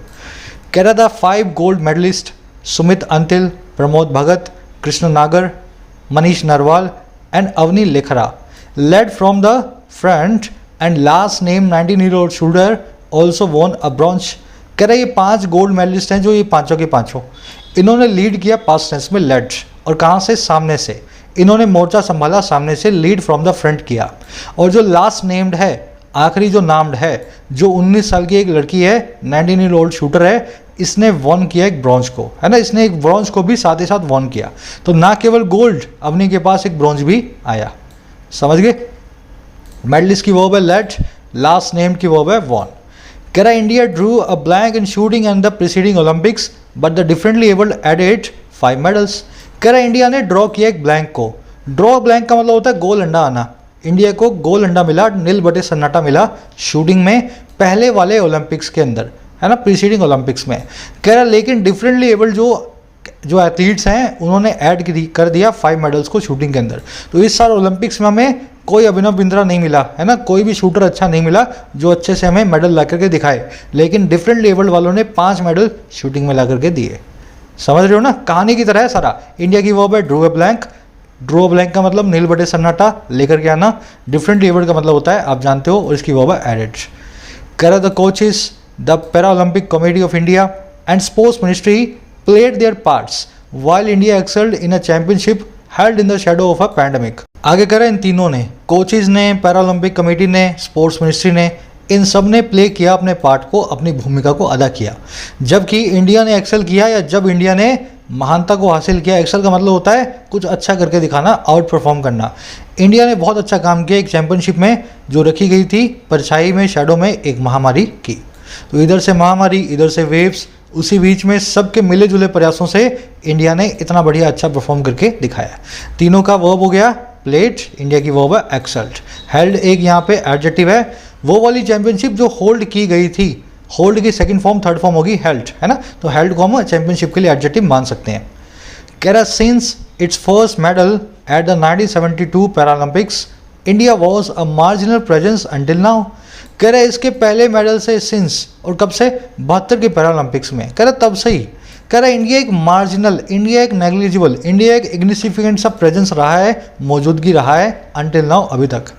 कह रहा था 5 gold medallist Sumit Antil, Pramod Bhagat, Krishna Nagar, Manish Narwal and Avani Lekhara led from the front and last named 19-year-old shooter also won a bronze. कह रहा है ये 5 गोल्ड मेडलिस्ट हैं जो ये पाँचों के पाँचों, इन्होंने लीड किया पास्ट टेंस में लेड, और कहाँ से? सामने से। इन्होंने मोर्चा संभाला सामने से, लीड फ्रॉम द फ्रंट किया। और जो लास्ट नेम्ड है, आखिरी जो नाम्ड है, जो 19 साल की एक लड़की है, 19-year-old शूटर है, इसने वॉन किया एक ब्रॉन्ज को, है ना। इसने एक ब्रॉन्ज को भी साथ ही साथ वॉन किया। तो ना केवल गोल्ड, अवनी के पास एक ब्रॉन्ज भी आया। समझ गए। मेडलिस्ट की वर्ब है लेड, लास्ट नेम्ड की वर्ब है वॉन। कह रहा India drew a blank in shooting and the preceding Olympics but the differently abled added 5 medals. कह रहा इंडिया ने ड्रॉ किया एक ब्लैंक को। ड्रॉ ब्लैंक का मतलब होता है गोल अंडा आना। इंडिया को गोल अंडा मिला, नील बटे सन्नाटा मिला शूटिंग में पहले वाले ओलंपिक्स के अंदर, है ना, प्रीसीडिंग ओलंपिक्स में। कह रहा लेकिन डिफरेंटली एबल्ड जो एथलीट्स हैं उन्होंने ऐड कर दिया 5 मेडल्स को शूटिंग के अंदर। तो इस साल ओलंपिक्स में हमें कोई अभिनव बिंद्रा नहीं मिला, है ना, कोई भी शूटर अच्छा नहीं मिला जो अच्छे से हमें मेडल ला करके दिखाए, लेकिन डिफरेंटली एबल्ड वालों ने 5 मेडल शूटिंग में ला करके दिए। समझ रहे हो ना, कहानी की तरह है सारा। इंडिया की वर्ब है Drew a blank, draw blank का मतलब नील बटे सन्नाटा, लेकर के आना। डिफरेंटली एबल्ड का मतलब होता है आप जानते हो, और इसकी वर्ब है एडेड। कह रहा the coaches, the Paralympic committee of India and sports ministry played there parts while India excelled in a championship held in the shadow of a pandemic। आगे करें इन तीनों ने, कोचेज ने, पैरालंपिक कमेटी ने, sports ministry ने, इन सब ने play किया अपने पार्ट को, अपनी भूमिका को अदा किया। जबकि इंडिया ने एक्सेल किया, या जब इंडिया ने महानता को हासिल किया। एक्सेल का मतलब होता है कुछ अच्छा करके दिखाना, आउट परफॉर्म करना। इंडिया ने बहुत अच्छा काम किया एक चैंपियनशिप में जो रखी गई थी परछाई में, शैडो में, एक महामारी की। तो इधर से महामारी, इधर से वेव्स, उसी बीच में सबके मिले जुले प्रयासों से इंडिया ने इतना बढ़िया अच्छा परफॉर्म करके दिखाया। तीनों का वर्ब हो गया प्लेड, इंडिया की वर्ब है एक्सेल्ड। हेल्ड एक यहाँ पे एडजेक्टिव है, वो वाली चैंपियनशिप जो होल्ड की गई थी, होल्ड की सेकंड फॉर्म थर्ड फॉर्म होगी हेल्ड, है ना। तो हेल्ड को हम चैंपियनशिप के लिए एडजेक्टिव मान सकते हैं। कह रहा since it's first medal at the 1972 Paralympics India was a marginal presence until now. कह रहा है इसके पहले मेडल से, सिंस, और कब से, 72 के पैरालंपिक्स में। कह रहा तब से ही, कह रहा इंडिया एक मार्जिनल, इंडिया एक नेग्लिजिबल, इंडिया एक इग्निफिकेंट सा प्रेजेंस रहा है, मौजूदगी रहा है अंटिल नाउ, अभी तक।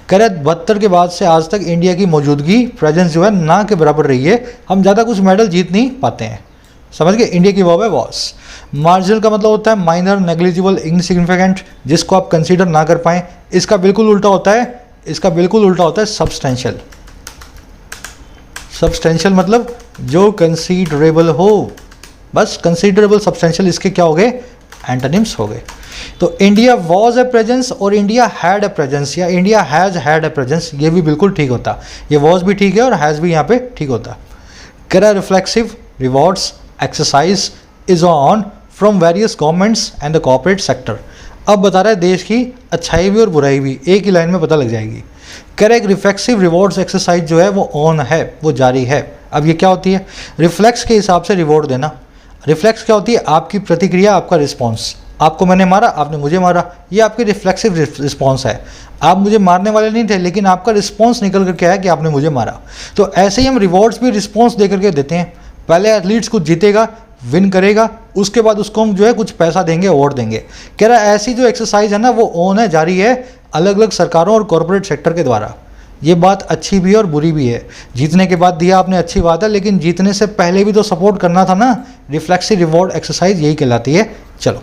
कह रहा है 72 के बाद से आज तक इंडिया की मौजूदगी, प्रेजेंस जो है ना के बराबर रही है। हम ज़्यादा कुछ मेडल जीत नहीं पाते हैं, समझ गए। इंडिया की वर्ब है वॉस। मार्जिनल का मतलब होता है माइनर, नेग्लिजिबल, इनसिग्निफिकेंट, जिसको आप कंसीडर ना कर पाएँ। इसका बिल्कुल उल्टा होता है, इसका बिल्कुल उल्टा होता है सब्सटेंशियल। सब्सटेंशियल मतलब जो कंसीडरेबल हो, बस कंसीडरेबल, सब्सटेंशियल, इसके क्या हो गए, एंटोनिम्स हो गए। तो इंडिया वॉज ए प्रेजेंस और इंडिया हैड ए प्रेजेंस, या India has had a presence, ये भी बिल्कुल ठीक होता। ये वॉज भी ठीक है और हैज भी यहाँ पे ठीक होता। कह रहा reflexive rewards exercise is on from various governments and the corporate sector. अब बता रहा है देश की अच्छाई भी और बुराई भी एक ही लाइन में पता लग जाएगी। कह रहा है एक रिफ्लेक्सिव रिवॉर्ड्स एक्सरसाइज जो है वो ऑन है, वो जारी है। अब ये क्या होती है, रिफ्लेक्स के हिसाब से रिवॉर्ड देना। रिफ्लेक्स क्या होती है, आपकी प्रतिक्रिया, आपका रिस्पॉन्स। आपको मैंने मारा, आपने मुझे मारा, ये आपकी रिफ्लेक्सिव रिस्पॉन्स है। आप मुझे मारने वाले नहीं थे, लेकिन आपका रिस्पॉन्स निकल कर क्या है कि आपने मुझे मारा। तो ऐसे ही हम रिवॉर्ड्स भी रिस्पॉन्स दे करके देते हैं। पहले एथलीट्स कुछ जीतेगा, विन करेगा, उसके बाद उसको हम जो है कुछ पैसा देंगे, अवार्ड देंगे। कह रहा है ऐसी जो एक्सरसाइज है ना वो ऑन है, जारी है, अलग अलग सरकारों और कॉरपोरेट सेक्टर के द्वारा। ये बात अच्छी भी है और बुरी भी है। जीतने के बाद दिया आपने, अच्छी बात है, लेकिन जीतने से पहले भी तो सपोर्ट करना था ना। रिफ्लेक्सिव रिवॉर्ड एक्सरसाइज यही कहलाती है। चलो,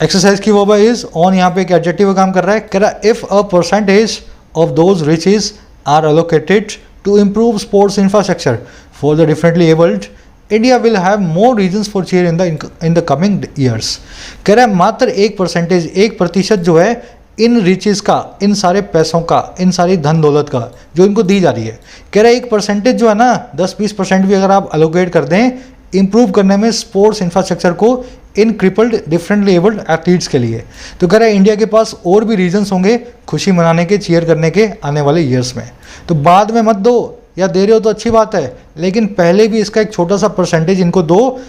एक्सरसाइज की वर्ब इज ऑन, यहाँ पे एक एडजेक्टिव काम कर रहा है। कह रहा if a percentage of those riches are allocated to improve sports infrastructure for the differently abled, India will have more reasons for cheer in the coming years. कह रहा है मात्र 1%, 1% जो है इन रिचेज़ का, इन सारे पैसों का, इन सारी धन दौलत का जो इनको दी जा रही है। कह रहा है 1% जो है ना, 10-20% भी अगर आप एलोकेट कर दें इंप्रूव करने में स्पोर्ट्स इंफ्रास्ट्रक्चर को इन क्रिपल्ड डिफरेंटली एबल्ड एथलीट्स के लिए, तो कह रहा है इंडिया के पास और भी रीजन्स होंगे खुशी मनाने के, चीयर करने के आने वाले ईयर्स में। तो बाद में मत दो, या दे रहे हो तो अच्छी बात है, लेकिन पहले भी इसका एक छोटा सा परसेंटेज इनको दो,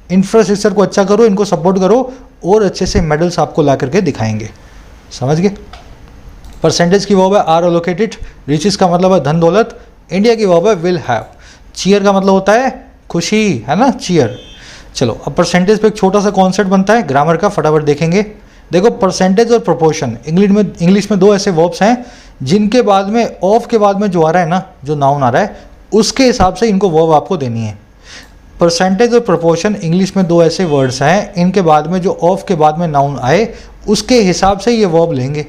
इंफ्रास्ट्रक्चर को अच्छा करो, इनको सपोर्ट करो, और अच्छे से मेडल्स आपको ला करके दिखाएंगे। समझ गए। परसेंटेज की वर्ब है आर एलोकेटेड, रिचेस का मतलब है धन दौलत, इंडिया की वर्ब है विल हैव, चीयर का मतलब होता है खुशी, है ना, चीयर। चलो, अब परसेंटेज पे एक छोटा सा कॉन्सेप्ट बनता है ग्रामर का, फटाफट देखेंगे। देखो, परसेंटेज और प्रोपोर्शन, इंग्लिश में दो ऐसे वर्ब्स हैं जिनके बाद में ऑफ के बाद में जो आ रहा है ना, जो नाउन आ रहा है, उसके हिसाब से इनको वर्ब आपको देनी है। परसेंटेज और प्रोपोर्शन इंग्लिश में दो ऐसे वर्ड्स हैं, इनके बाद में जो ऑफ के बाद में नाउन आए उसके हिसाब से ये वर्ब लेंगे।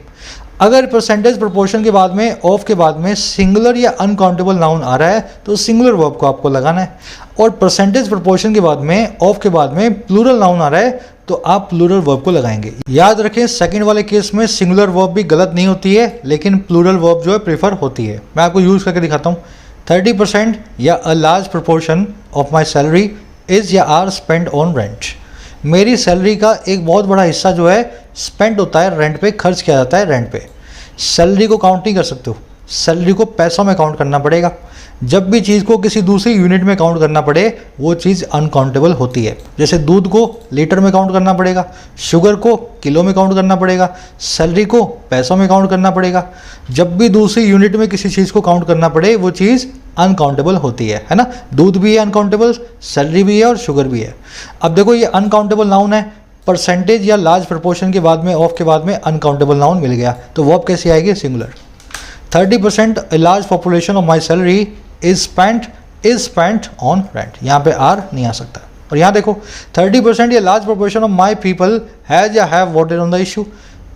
अगर परसेंटेज प्रोपोर्शन के बाद में, ऑफ के बाद में सिंगुलर या अनकाउंटेबल नाउन आ रहा है तो सिंगुलर वर्ब को आपको लगाना है, और परसेंटेज प्रोपोर्शन के बाद में, ऑफ के बाद में प्लूरल नाउन आ रहा है तो आप प्लूरल वर्ब को लगाएंगे। याद रखें, सेकंड वाले केस में सिंगुलर वर्ब भी गलत नहीं होती है, लेकिन प्लूरल वर्ब जो है प्रेफर होती है। मैं आपको यूज़ करके दिखाता हूँ। 30% या a large proportion of my salary is या आर स्पेंड ऑन रेंट। मेरी सैलरी का एक बहुत बड़ा हिस्सा जो है स्पेंड होता है रेंट पे, खर्च किया जाता है रेंट पे। सैलरी को काउंट नहीं कर सकते हो, सैलरी को पैसों में काउंट करना पड़ेगा। जब भी चीज़ को किसी दूसरी यूनिट में काउंट करना पड़े वो चीज़ अनकाउंटेबल होती है। जैसे दूध को लीटर में काउंट करना पड़ेगा, शुगर को किलो में काउंट करना पड़ेगा, सैलरी को पैसों में काउंट करना पड़ेगा। जब भी दूसरी यूनिट में किसी चीज़ को काउंट करना पड़े वो चीज़ अनकाउंटेबल होती है ना। दूध भी है अनकाउंटेबल, सैलरी भी है और शुगर भी है। अब देखो, ये अनकाउंटेबल नाउन है, परसेंटेज या लार्ज प्रपोर्शन के बाद में ऑफ के बाद में अनकाउंटेबल नाउन मिल गया, तो वर्ब कैसे आएगी? Singular. 30% a large population of my salary is spent on rent, यहाँ पे आर नहीं आ सकता। और यहाँ देखो 30% या large proportion of my people has या have voted on the issue,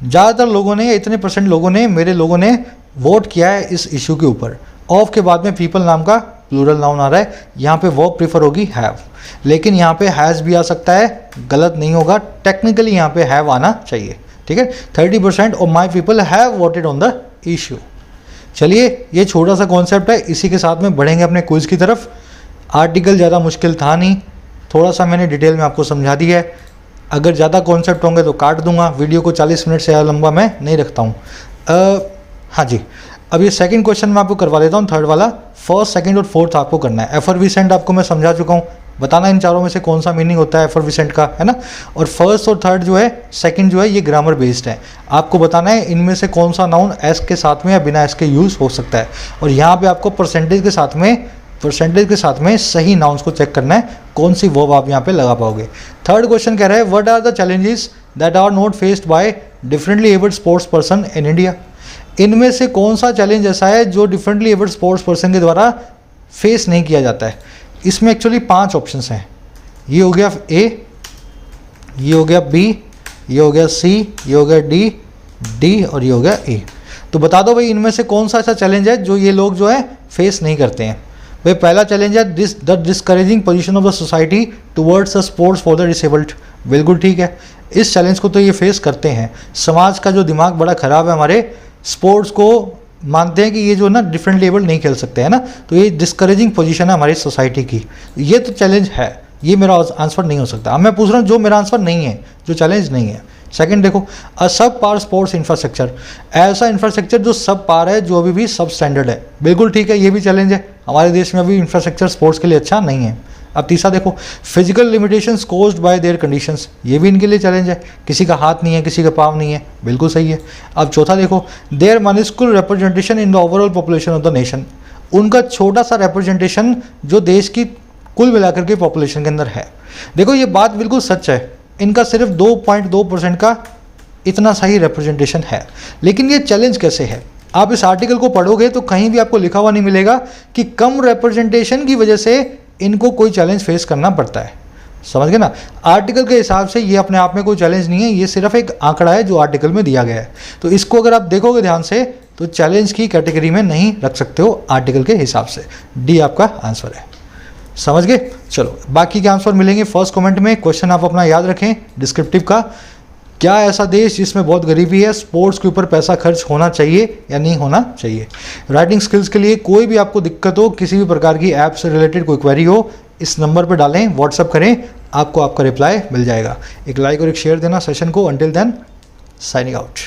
ज़्यादातर लोगों ने, इतने परसेंट लोगों ने, मेरे लोगों ने वोट किया है इस इशू के ऊपर। ऑफ के बाद में पीपल नाम का प्लूरल नाउन आ रहा है, यहाँ पे वर्ब प्रीफर होगी हैव, लेकिन यहाँ पे हैज़ भी आ सकता है, गलत नहीं होगा, टेक्निकली यहाँ पे हैव आना चाहिए, ठीक है। 30% of my people have voted on the issue. चलिए ये छोटा सा कॉन्सेप्ट है, इसी के साथ में बढ़ेंगे अपने क्विज की तरफ। आर्टिकल ज़्यादा मुश्किल था नहीं, थोड़ा सा मैंने डिटेल में आपको समझा दिया है। अगर ज़्यादा कॉन्सेप्ट होंगे तो काट दूंगा, वीडियो को 40 मिनट से ज़्यादा लंबा मैं नहीं रखता हूँ। हाँ जी, अब ये सेकंड क्वेश्चन मैं आपको करवा देता हूँ, थर्ड वाला। फर्स्ट, सेकंड और फोर्थ आपको करना है। एफर्विसेंट आपको मैं समझा चुका हूँ, बताना इन चारों में से कौन सा मीनिंग होता है एफर्विसेंट का, है ना। और फर्स्ट और थर्ड जो है, सेकंड जो है, ये ग्रामर बेस्ड है। आपको बताना है इनमें से कौन सा नाउन एस के साथ में या बिना एस के यूज़ हो सकता है। और यहाँ पे आपको परसेंटेज के साथ में सही नाउन्स को चेक करना है, कौन सी वर्ब आप यहाँ पे लगा पाओगे। थर्ड क्वेश्चन कह रहा है what are the challenges that are not faced by differently abled sports person in India. इनमें से कौन सा चैलेंज ऐसा है जो डिफरेंटली एबल्ड स्पोर्ट्स पर्सन के द्वारा फेस नहीं किया जाता है। इसमें एक्चुअली 5 ऑप्शंस हैं। ये हो गया ए, ये हो गया बी, ये हो गया सी, ये हो गया डी और ये हो गया ए। तो बता दो भाई इनमें से कौन सा ऐसा चैलेंज है जो ये लोग जो है फेस नहीं करते हैं। भाई पहला चैलेंज है the discouraging position of the society towards the sports for the disabled. बिल्कुल ठीक है, इस चैलेंज को तो ये फेस करते हैं। समाज का जो दिमाग बड़ा ख़राब है, हमारे स्पोर्ट्स को मानते हैं कि ये जो ना डिफरेंट लेवल नहीं खेल सकते हैं ना, तो ये डिस्करेजिंग पोजीशन है हमारी सोसाइटी की। ये तो चैलेंज है, ये मेरा आंसर नहीं हो सकता। अब मैं पूछ रहा हूँ जो मेरा आंसर नहीं है, जो चैलेंज नहीं है। सेकंड देखो, अ सब पार स्पोर्ट्स इंफ्रास्ट्रक्चर, ऐसा इंफ्रास्ट्रक्चर जो सब पार है, जो अभी भी सब स्टैंडर्ड है। बिल्कुल ठीक है, ये भी चैलेंज है। हमारे देश में अभी इंफ्रास्ट्रक्चर स्पोर्ट्स के लिए अच्छा नहीं है। अब तीसरा देखो, physical limitations caused by there conditions, ये भी इनके लिए चैलेंज है। किसी का हाथ नहीं है, किसी का पाँव नहीं है, बिल्कुल सही है। अब चौथा देखो, their minuscule representation in the overall population of the nation, उनका छोटा सा रिप्रेजेंटेशन जो देश की कुल मिलाकर के पॉपुलेशन के अंदर है। देखो ये बात बिल्कुल सच है, इनका सिर्फ 2.2% का इतना सही रिप्रेजेंटेशन है। लेकिन ये चैलेंज कैसे है? आप इस आर्टिकल को पढ़ोगे तो कहीं भी आपको लिखा हुआ नहीं मिलेगा कि कम रिप्रेजेंटेशन की वजह से इनको कोई चैलेंज फेस करना पड़ता है। समझ गए ना? आर्टिकल के हिसाब से ये अपने आप में कोई चैलेंज नहीं है, ये सिर्फ एक आंकड़ा है जो आर्टिकल में दिया गया है। तो इसको अगर आप देखोगे ध्यान से तो चैलेंज की कैटेगरी में नहीं रख सकते हो आर्टिकल के हिसाब से। डी आपका आंसर है। समझ गए? चलो बाकी के आंसर मिलेंगे फर्स्ट कमेंट में। क्वेश्चन आप अपना याद रखें डिस्क्रिप्टिव का, क्या ऐसा देश जिसमें बहुत गरीबी है, स्पोर्ट्स के ऊपर पैसा खर्च होना चाहिए या नहीं होना चाहिए। राइटिंग स्किल्स के लिए कोई भी आपको दिक्कत हो, किसी भी प्रकार की ऐप से रिलेटेड कोई क्वेरी हो, इस नंबर पर डालें, व्हाट्सअप करें, आपको आपका रिप्लाई मिल जाएगा। एक लाइक और एक शेयर देना सेशन को। Until then signing out.